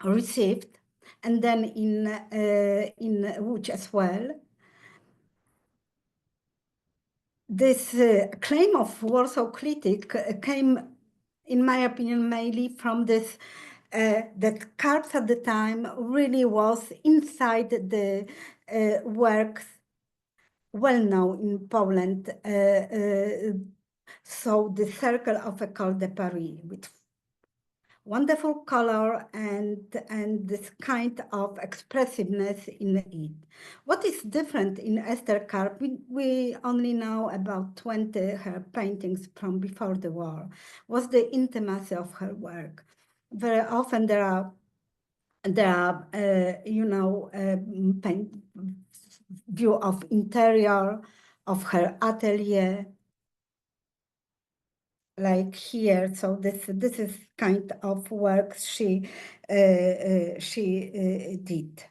received, and then in Łódź as well. This claim of Warsaw critic came, in my opinion, mainly from this that Karp at the time really was inside the works well known in Poland. So the circle of École de Paris with wonderful color and this kind of expressiveness in it. What is different in Ester Carp, we only know about 20 her paintings from before the war, was the intimacy of her work. Very often there are you know, view of interior of her atelier, like here. So this is kind of work she did.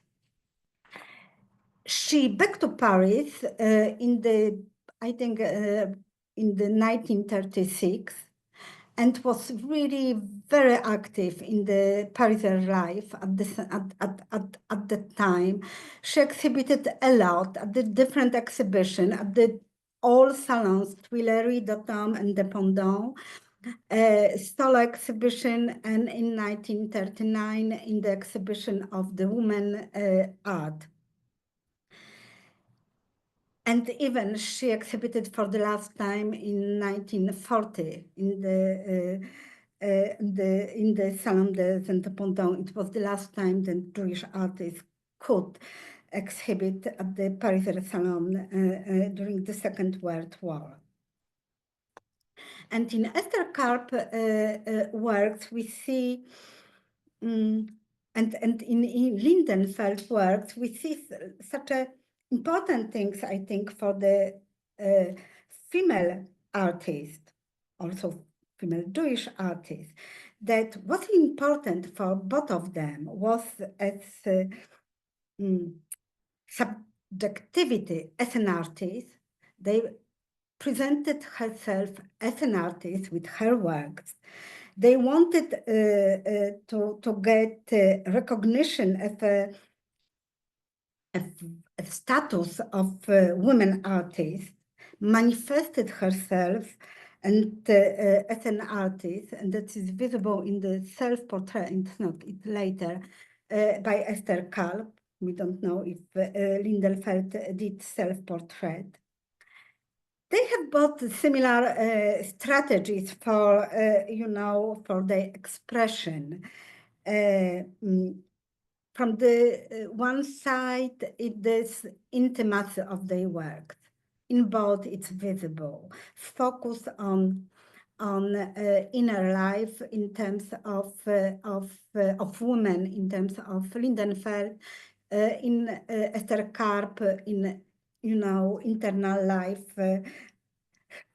She back to Paris in the, I think, in the 1936, and was really very active in the Parisian life at the time. She exhibited a lot at the different exhibitions, at the all salons, Tuileries, Dotham, and Dependant, solo exhibition, and in 1939 in the exhibition of the women art. And even she exhibited for the last time in 1940 in the Salon des Indépendants. It was the last time that Jewish artists could exhibit at the Pariser Salon during the Second World War. And in Ester Carp works, we see, and in Lindenfeld works, we see such a important things, I think, for the female artist, also female Jewish artists, that what's important for both of them was as subjectivity as an artist. They presented herself as an artist with her works. They wanted to get recognition as a status of women artist, manifested herself and as an artist, and that is visible in the self-portrait, it's not it later, by Ester Carp. We don't know if Lindenfeld did self-portrait. They have both similar strategies for, you know, for their expression. From from the one side, it is intimacy of their work. In both, it's visible. Focus on inner life in terms of women, in terms of Lindenfeld, in Ester Carp, in internal life,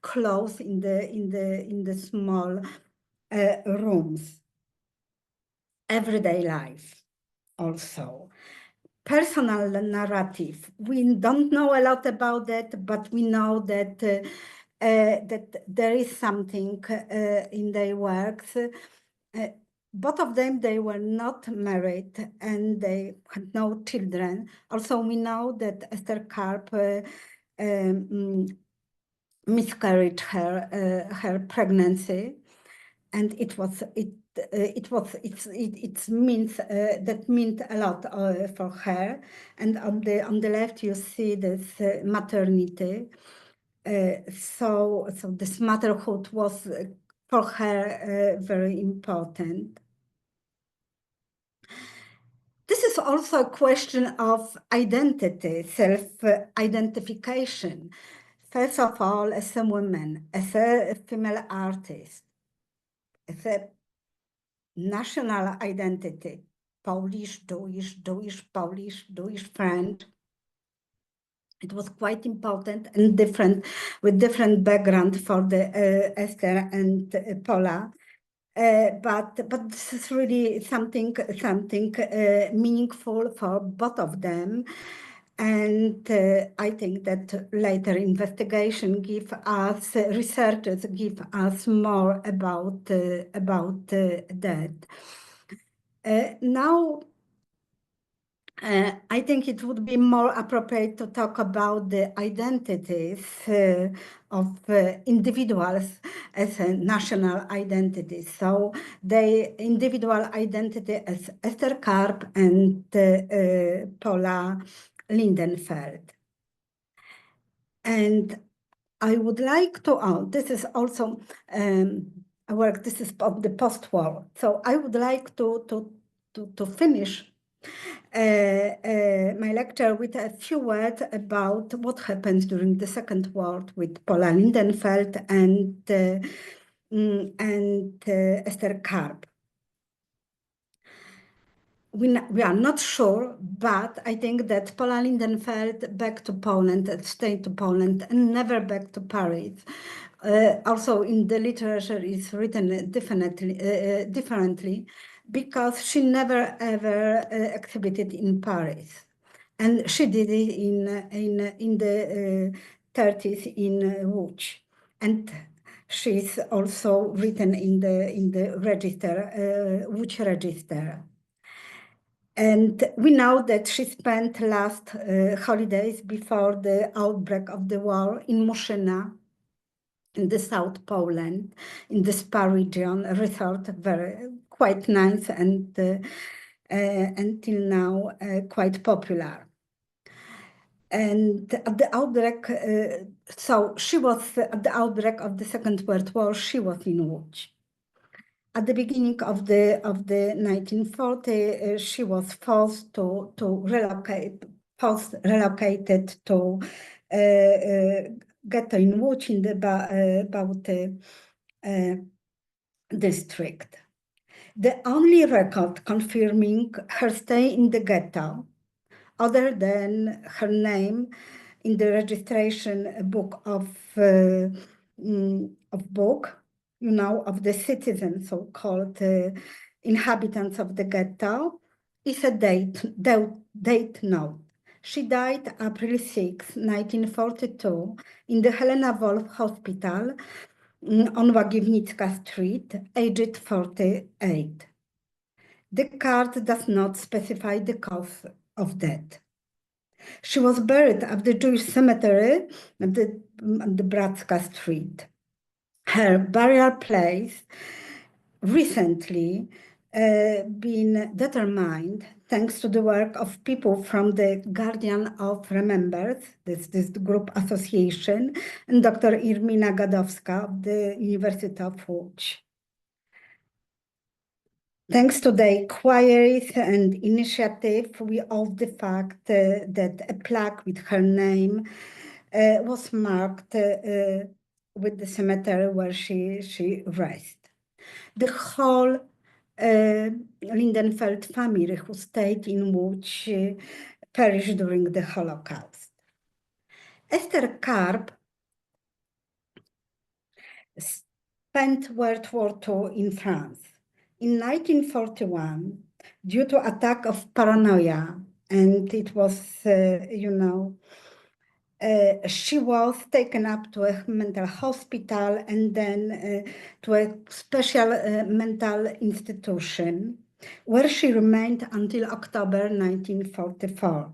close in the small rooms, everyday life also. Personal narrative. We don't know a lot about that, but we know that that there is something in their works. Both of them, they were not married and they had no children. Also, we know that Ester Carp miscarried her pregnancy, and it means that meant a lot for her. And on the left you see this maternity. So this motherhood was for her very important. This is also a question of identity, self-identification. First of all, as a woman, as a female artist, as a national identity, Polish, Jewish, Polish, French. It was quite important and different, with different background for the Ester and Pola. But this is really something meaningful for both of them. And I think that later investigation researchers give us more about that. Now, I think it would be more appropriate to talk about the identities of individuals as a national identity. So the individual identity as Ester Carp and Pola Lindenfeld. And I would like to, this is also a work, this is of the post-war. So I would like to finish my lecture with a few words about what happened during the Second War with Pola Lindenfeld and Ester Carp. We are not sure, but I think that Pola Lindenfeld back to Poland, stayed to Poland, and never back to Paris. Also, in the literature is written differently, because she never ever exhibited in Paris, and she did it in the 30s in Łódź, and she's also written in the register, Łódź register. And we know that she spent last holidays before the outbreak of the war in Muszyna, in the South Poland, in the Spa region, a resort, quite nice and until now quite popular. And at the outbreak, so she was at the outbreak of the Second World War, she was in Łódź. At the beginning of the 1940s, she was forced to relocate, relocated to ghetto in Łódź in the Bałty district. The only record confirming her stay in the ghetto, other than her name in the registration book of book, of the citizens, so-called inhabitants of the ghetto, is a date note. She died April 6, 1942, in the Helena Wolf Hospital on Łagiewnicka Street, aged 48. The card does not specify the cause of death. She was buried at the Jewish cemetery at the Bratska Street. Her burial place recently been determined thanks to the work of people from the Guardian of Remembrance, this group association, and Dr. Irmina Gadowska of the University of Łódź. Thanks to the inquiries and initiative, we owe the fact that a plaque with her name was marked with the cemetery where she rests. The whole Lindenfeld family who stayed in Łódź perished during the Holocaust. Ester Carp spent World War II in France. In 1941, due to attack of paranoia, and it was, she was taken up to a mental hospital and then to a special mental institution where she remained until October 1944.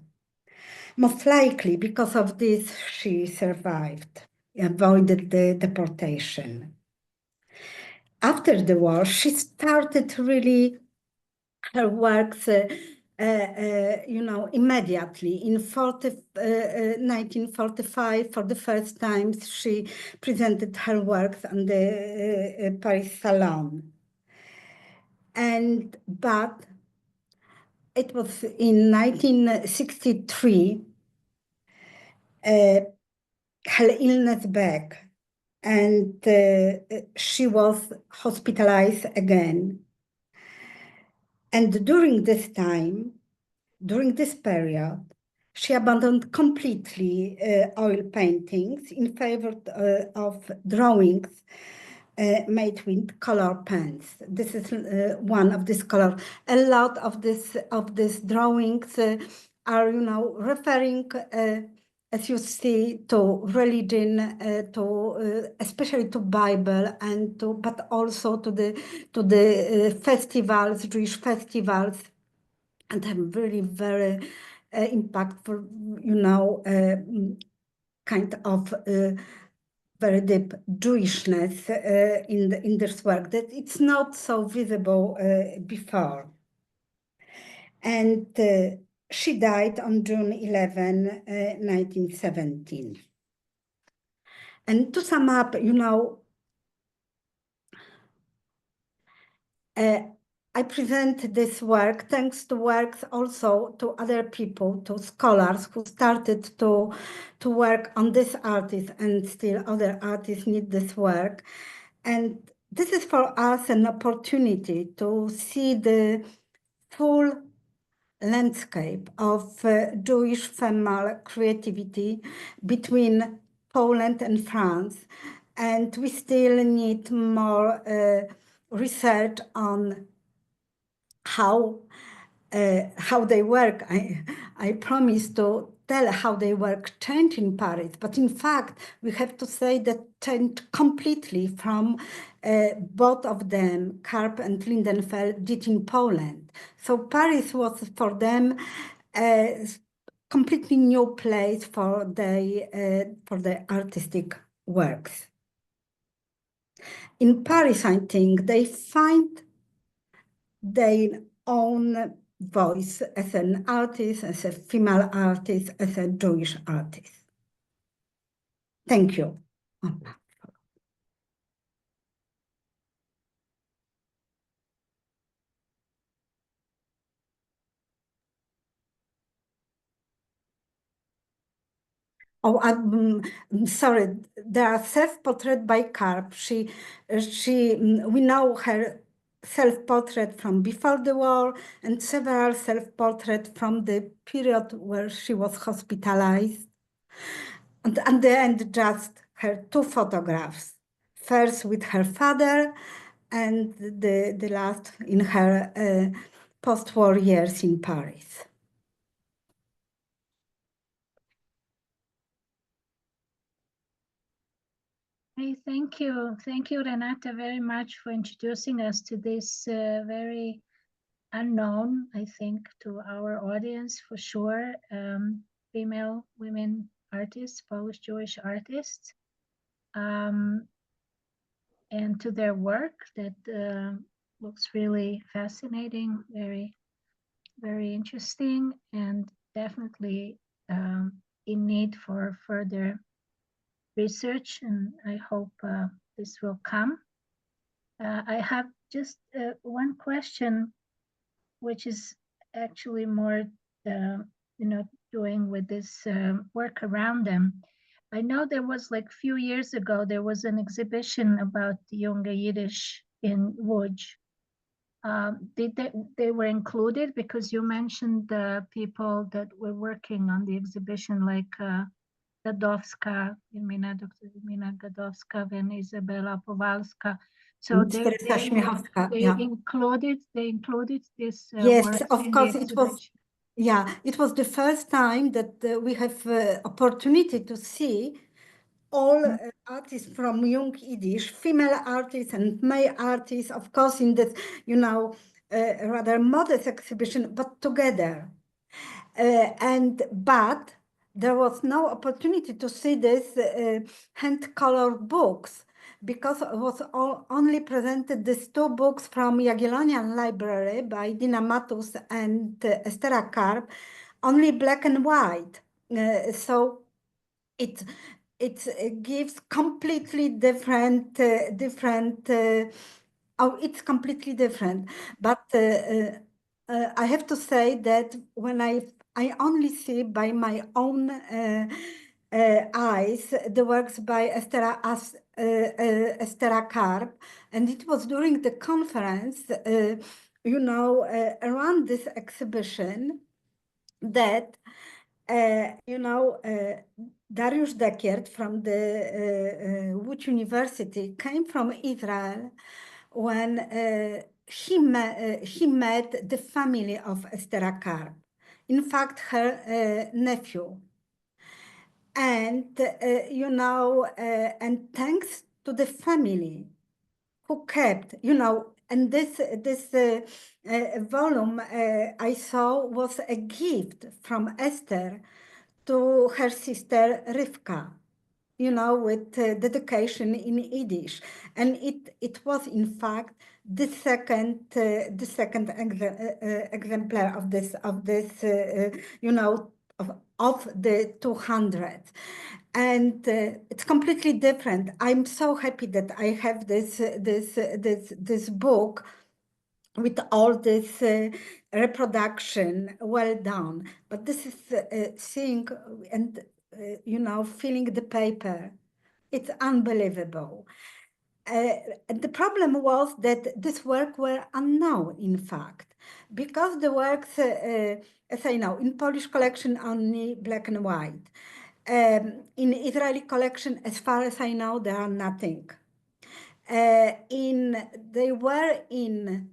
Most likely because of this, she survived, avoided the deportation. After the war, she started really her works immediately. In 1945, for the first time, she presented her works on the Paris Salon. But it was in 1963, her illness back, and she was hospitalized again. And during this time, during this period, she abandoned completely oil paintings in favor of drawings made with color pens. This is one of this color. A lot of these drawings are, referring, as you see, to religion, especially to Bible, but also to the festivals, Jewish festivals. And have really very impactful, kind of very deep Jewishness in this work that it's not so visible before. And she died on June 11, 1917. And to sum up, I present this work thanks to works also to other people, to scholars who started to work on this artist, and still other artists need this work. And this is for us an opportunity to see the full landscape of Jewish female creativity between Poland and France. And we still need more research on how they work. I promise to tell how they work changed in Paris, but in fact, we have to say that changed completely from both of them, Karp and Lindenfeld, did in Poland. So Paris was for them a completely new place for the artistic works. In Paris, I think they find their own voice as an artist, as a female artist, as a Jewish artist. Thank you. Oh, I'm sorry. There are self-portrait by Karp. We know her self-portrait from before the war and several self-portraits from the period where she was hospitalized. And at the end, just her two photographs, first with her father and the last in her post-war years in Paris. Hey, thank you, Renata, very much for introducing us to this very unknown, I think, to our audience for sure, female women artists, Polish Jewish artists, and to their work that looks really fascinating, very, very interesting, and definitely in need for further research, and I hope this will come. I have just one question, which is actually more, doing with this work around them. I know there was like a few years ago, there was an exhibition about Junge Yiddish in Łódź. Did they were included because you mentioned the people that were working on the exhibition, like Gadowska, Dr. Mina Gadowska and Izabela Powalska. So they included this yes, work of in course the it was. exhibition. Yeah, it was the first time that we have opportunity to see all artists from young Yiddish, female artists and male artists, of course, in this, rather modest exhibition, but together. But there was no opportunity to see this hand-colored books because it was only presented these two books from Jagiellonian Library by Dina Matus and Ester Carp, only black and white. So it gives completely different, it's completely different. But I have to say that when I only see by my own eyes the works by Ester Carp, and it was during the conference, around this exhibition that, Dariusz Dekiert from the Łódź University came from Israel when he met the family of Ester Carp, in fact, her nephew. And, and thanks to the family who kept, and this volume I saw was a gift from Esther to her sister Rivka, with dedication in Yiddish. And it was, in fact, the second exemplar of this, of the 200. And it's completely different. I'm so happy that I have this book with all this reproduction well done. But this is seeing and feeling the paper. It's unbelievable. The problem was that this work were unknown, in fact, because the works, as I know, in Polish collection only black and white. In Israeli collection, as far as I know, there are nothing. They were in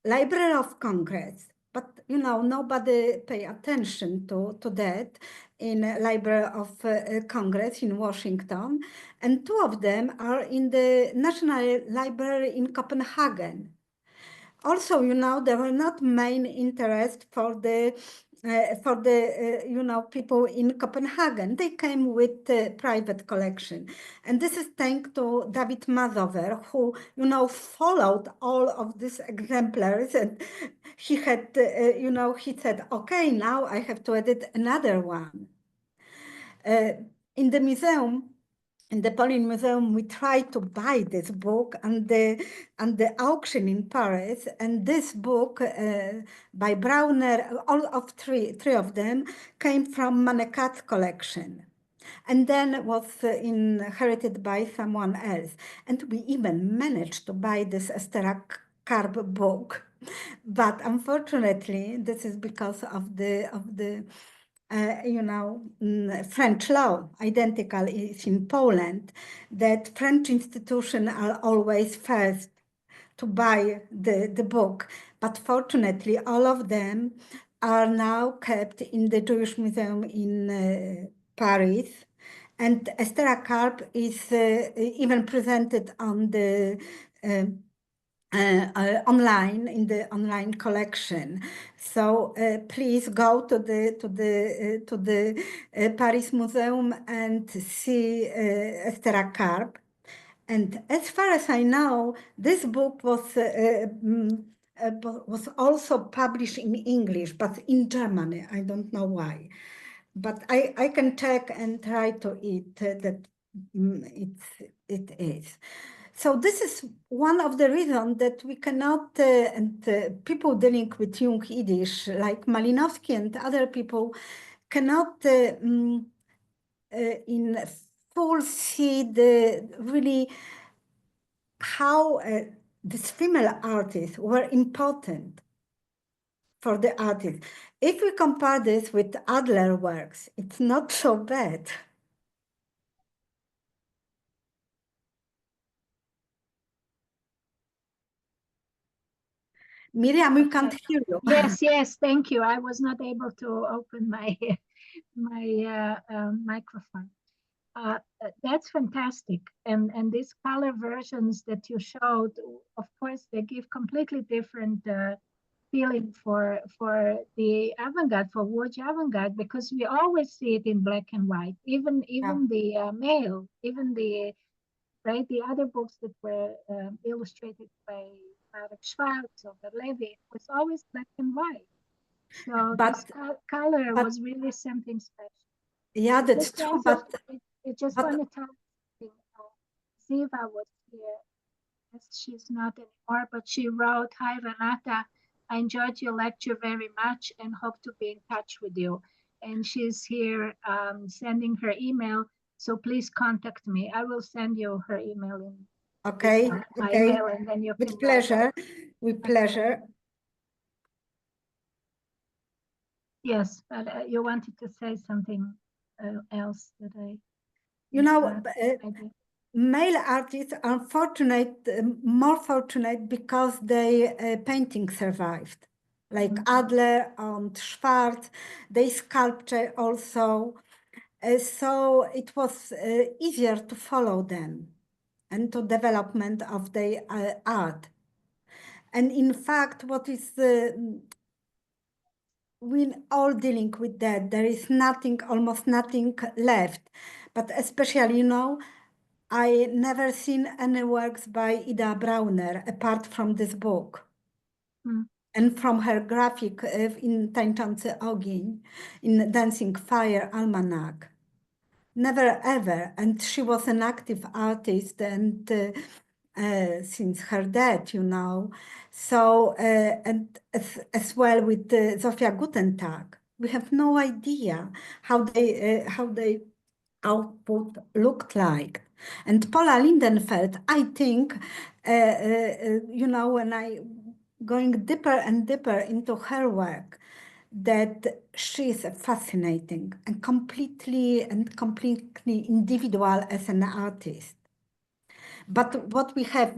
Library of Congress, but nobody pay attention to that in Library of Congress in Washington, and two of them are in the National Library in Copenhagen. Also, there were not main interest for the people in Copenhagen. They came with private collection. And this is thanks to David Mazower, who, followed all of these exemplars. And he had, he said, okay, now I have to edit another one. In the museum, in the Polin Museum, we tried to buy this book and the auction in Paris. And this book by Brauner, all of three of them came from Manekat's collection, and then was inherited by someone else. And we even managed to buy this Ester Carp book, but unfortunately, this is because of the French law, identical is in Poland, that French institutions are always first to buy the book. But fortunately, all of them are now kept in the Jewish Museum in Paris. And Ester Carp is even presented on the online, in the online collection. So please go to the Paris Museum and see Ester Carp. And as far as I know, this book was also published in English, but in Germany. I don't know why. But I can check and try to that it is. So this is one of the reasons that we cannot, people dealing with young Yiddish, like Malinowski and other people, cannot in full see the really how these female artists were important for the artist. If we compare this with Adler works, it's not so bad. Miriam, we can't hear you. Yes, thank you. I was not able to open my microphone. That's fantastic. And these color versions that you showed, of course, they give completely different feeling for the avant-garde, for Łódź avant-garde, because we always see it in black and white. Even the male, even the other books that were illustrated by Marek Schwartz or Levy, it was always black and white. So this color was really something special. Yeah, that's true. I just want to tell you, Ziva was here. She's not anymore, but she wrote, "Hi Renata, I enjoyed your lecture very much and hope to be in touch with you." And she's here sending her email. So please contact me. I will send you her email in my email, and then you with pleasure. With pleasure. Yes, but you wanted to say something else that I. You know, male artists are more fortunate because their painting survived. Like Adler and Schwartz, they sculpture also. So it was easier to follow them and to development of their art. And in fact, what is we're all dealing with that. There is nothing, almost nothing left. But especially, you know, I never seen any works by Ida Brauner apart from this book. And from her graphic in Tańczący Ogień, in Dancing Fire Almanac. Never ever. And she was an active artist and since her death, you know. So, and as well with Zofia Gutentag, we have no idea how they output looked like. And Pola Lindenfeld, I think, you know, when I going deeper and deeper into her work, that she is fascinating and completely individual as an artist. But what we have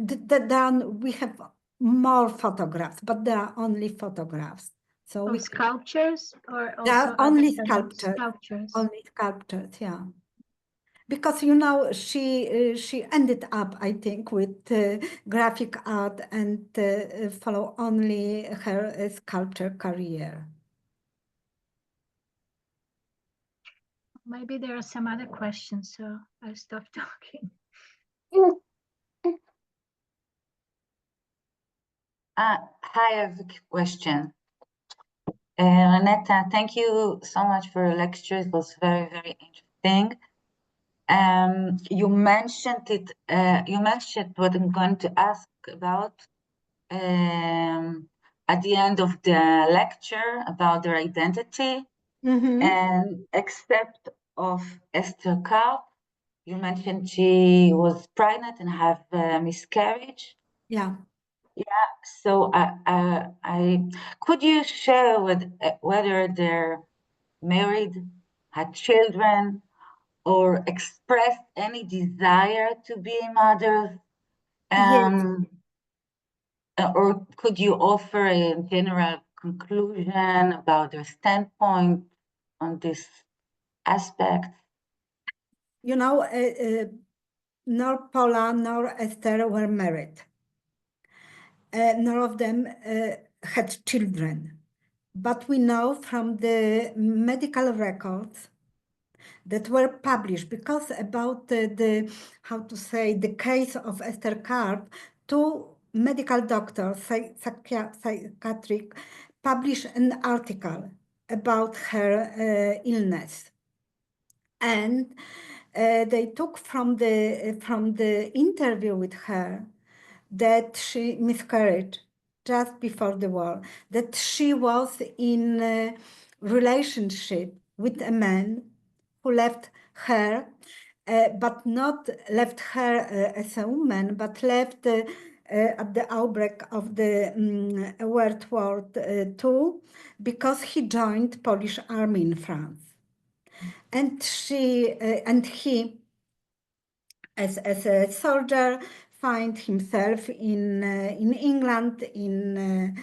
done, we have more photographs, but there are only photographs. So we sculptures or there are only sculptures. Only sculptures, yeah. Because you know she ended up, I think, with graphic art and follow only her sculpture career. Maybe there are some other questions, so I'll stop talking. Hi, I have a question. Renata, thank you so much for your lecture. It was very, very interesting. You mentioned it. You mentioned what I'm going to ask about at the end of the lecture about their identity. And except of Ester Carp, you mentioned she was pregnant and have miscarriage. Yeah. Yeah. So I could you share with whether they're married, had children, or expressed any desire to be mothers? Or could you offer a general conclusion about their standpoint on this aspect? You know, nor Pola nor Esther were married. None of them had children. But we know from the medical records that were published, because about the case of Ester Carp, two medical doctors, psychiatric, published an article about her illness. And they took from the interview with her that she miscarried just before the war, that she was in a relationship with a man who left her, but not left her as a woman, but left at the outbreak of the World War II because he joined Polish army in France. And she and he, as a soldier, find himself in England, in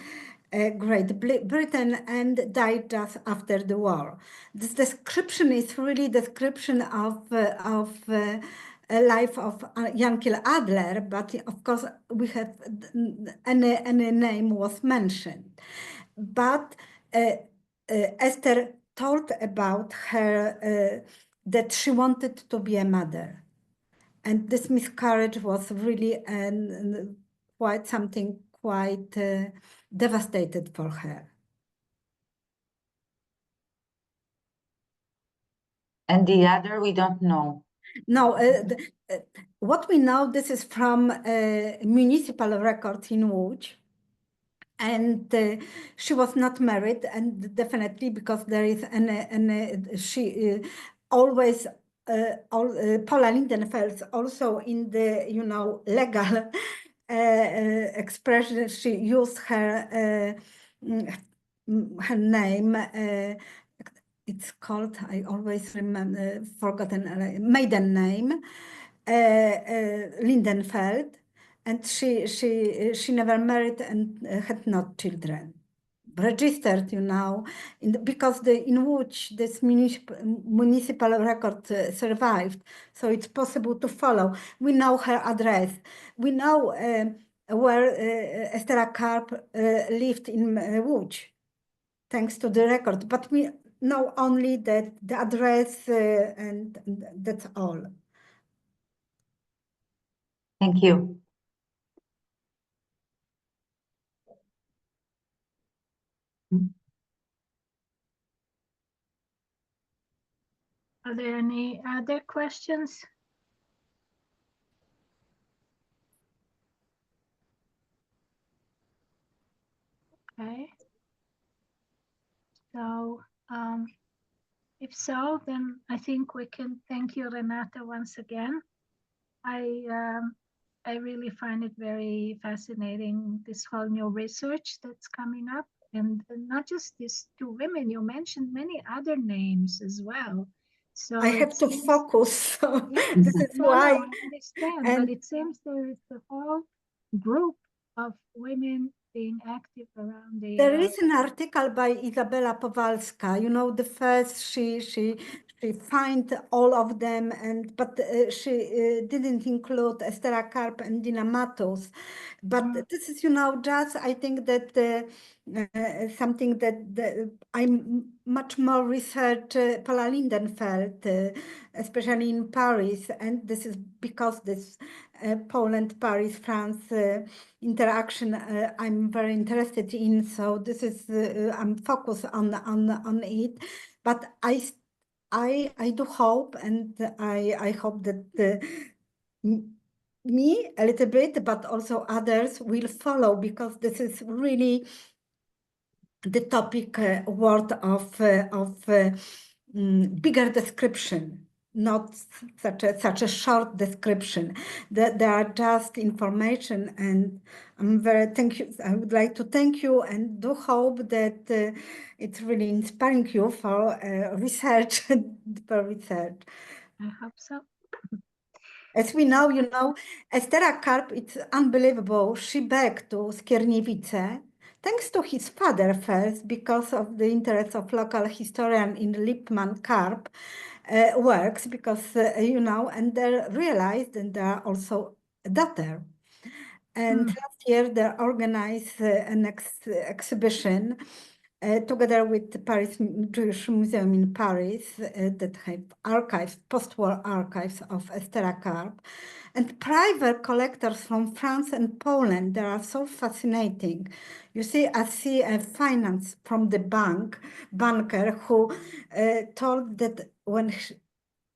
Great Britain, and died just after the war. This description is really description of a life of Yankel Adler, but of course we have any name was mentioned. But Esther told about her that she wanted to be a mother. And this miscarriage was really quite something quite devastated for her. And the other, we don't know. No, what we know, this is from municipal records in Łódź. And she was not married, and definitely because there is she always Pola Lindenfeld also in the legal expression, she used her name. It's called, I always remember, forgotten, maiden name, Lindenfeld. And she never married and had not children. Registered, because in Łódź this municipal record survived, so it's possible to follow. We know her address. We know where Ester Carp lived in Łódź, thanks to the record. But we know only that the address and that's all. Thank you. Are there any other questions? Okay. So if so, then I think we can thank you, Renata, once again. I really find it very fascinating, this whole new research that's coming up. And not just these two women, you mentioned many other names as well. So I have to focus, so this is why. No, I understand, but it seems there is a whole group of women being active around the... There is an article by Izabela Powalska, the first she find all of them, but she didn't include Ester Carp and Dina Matos. But this is, just I think that something that I'm much more research Pola Lindenfeld, especially in Paris, and this is because this Poland, Paris, France interaction I'm very interested in. So this is I'm focused on it, but I do hope, and I hope that me a little bit, but also others will follow, because this is really the topic worth of bigger description, not such a short description. There are just information, and I'm very thank you. I would like to thank you, and do hope that it's really inspiring you for research, deeper research. I hope so. As we know, Ester Carp, it's unbelievable. She back to Skierniewice, thanks to his father first, because of the interest of local historian in Lipman Karp works, because, and they realized, and they are also a daughter. And last year they organized an exhibition together with the Paris Jewish Museum in Paris that have archives, post-war archives of Ester Carp, and private collectors from France and Poland. They are so fascinating. You see, I see a finance from the banker who told that when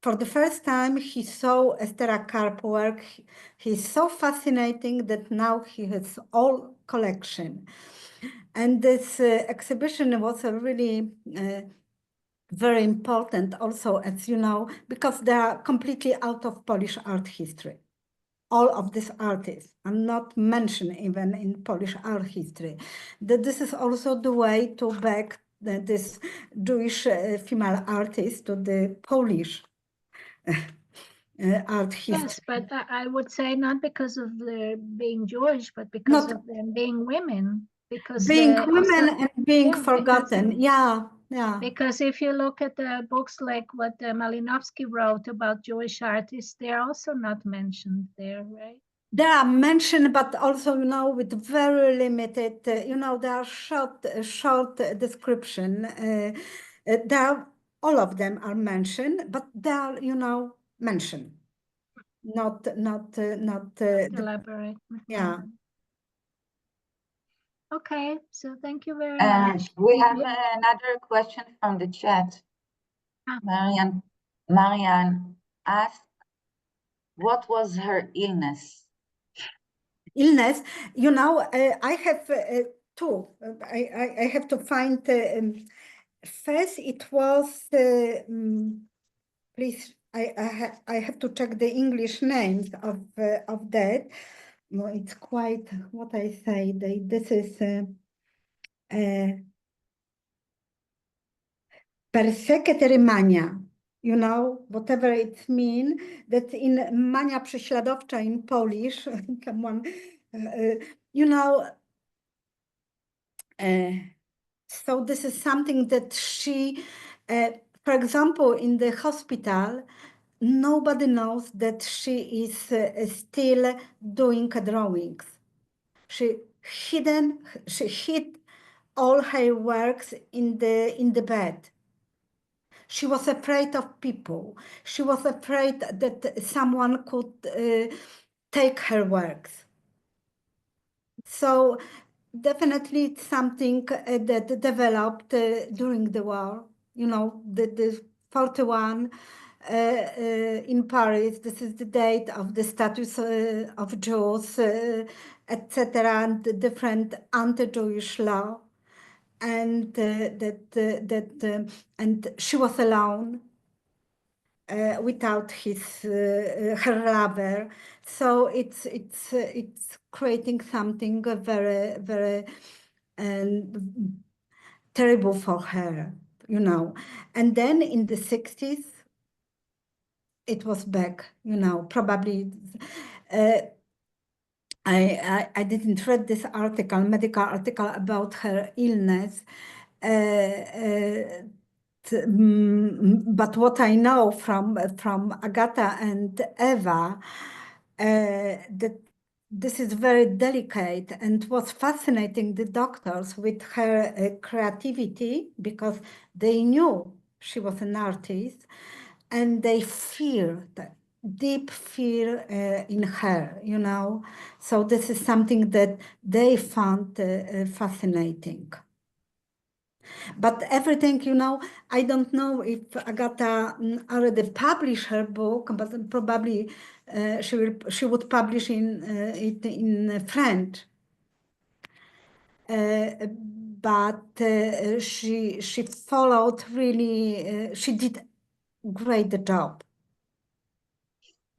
for the first time, he saw Ester Carp work. He's so fascinating that now he has all collection. And this exhibition was a really very important also, as you know, because they are completely out of Polish art history. All of these artists are not mentioned even in Polish art history. That this is also the way to back this Jewish female artist to the Polish art history. Yes, but I would say not because of their being Jewish, but because of them being women. Because being women and being forgotten. Because if you look at the books like what Malinowski wrote about Jewish artists, they're also not mentioned there, right? They are mentioned, but also, you know, with very limited, you know, they are short description. All of them are mentioned, but they are, you know, mentioned, not elaborate. Yeah. Okay, so thank you very much. We have another question from the chat. Marianne asked, what was her illness? Illness, you know, I have two. I have to find, first it was, please, I have to check the English names of that. No, it's quite what I say. This is persecutory mania. You know, whatever it means, that in mania prześladowcza in Polish, come on, you know, so this is something that she, for example, in the hospital, nobody knows that she is still doing drawings. She hid all her works in the bed. She was afraid of people. She was afraid that someone could take her works. So definitely it's something that developed during the war. You know, the 41 in Paris, this is the date of the status of Jews, etc., and the different anti-Jewish law. And and she was alone without her lover, so it's creating something very, very terrible for her, you know. And then in the 60s, it was back, you know, probably. I didn't read this article, medical article about her illness, but what I know from Agata and Eva, that this is very delicate, and was fascinating the doctors with her creativity, because they knew she was an artist, and they feared, deep fear in her, you know. So this is something that they found fascinating. But everything, you know, I don't know if Agata already published her book, but probably she would publish it in French. But she followed really, she did great job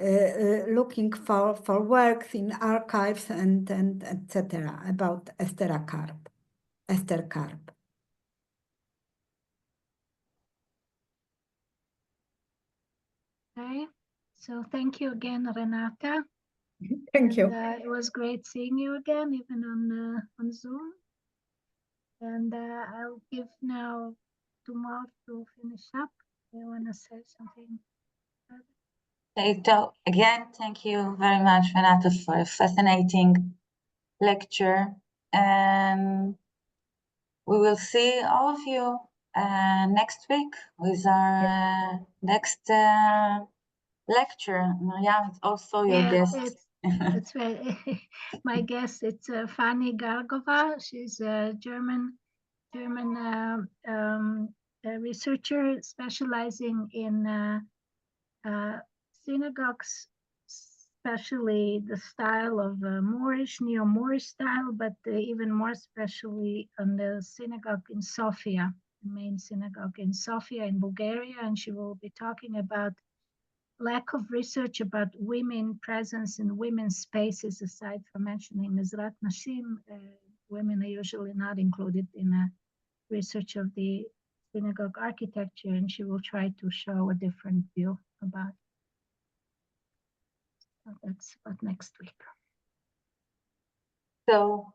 looking for works in archives and etc. about Ester Carp. Okay, so thank you again, Renata. Thank you. It was great seeing you again, even on Zoom. And I'll give now to Maud to finish up. I want to say something. So again, thank you very much, Renata, for a fascinating lecture. And we will see all of you next week with our next lecture. Miriam, it's also your guest. It's my guest. It's Fanny Gargova. She's a German researcher specializing in synagogues, especially the style of Moorish, neo-Moorish style, but even more especially on the synagogue in Sofia, the main synagogue in Sofia in Bulgaria. And she will be talking about lack of research about women presence in women's spaces, aside from mentioning Mizrat Nashim. Women are usually not included in research of the synagogue architecture, and she will try to show a different view about it. So that's about next week. So,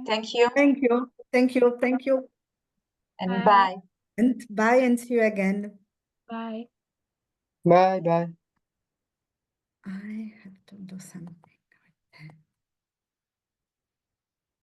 thank you. Thank you. Thank you. Thank you. And bye. And bye and see you again. Bye. Bye bye. I have to do something.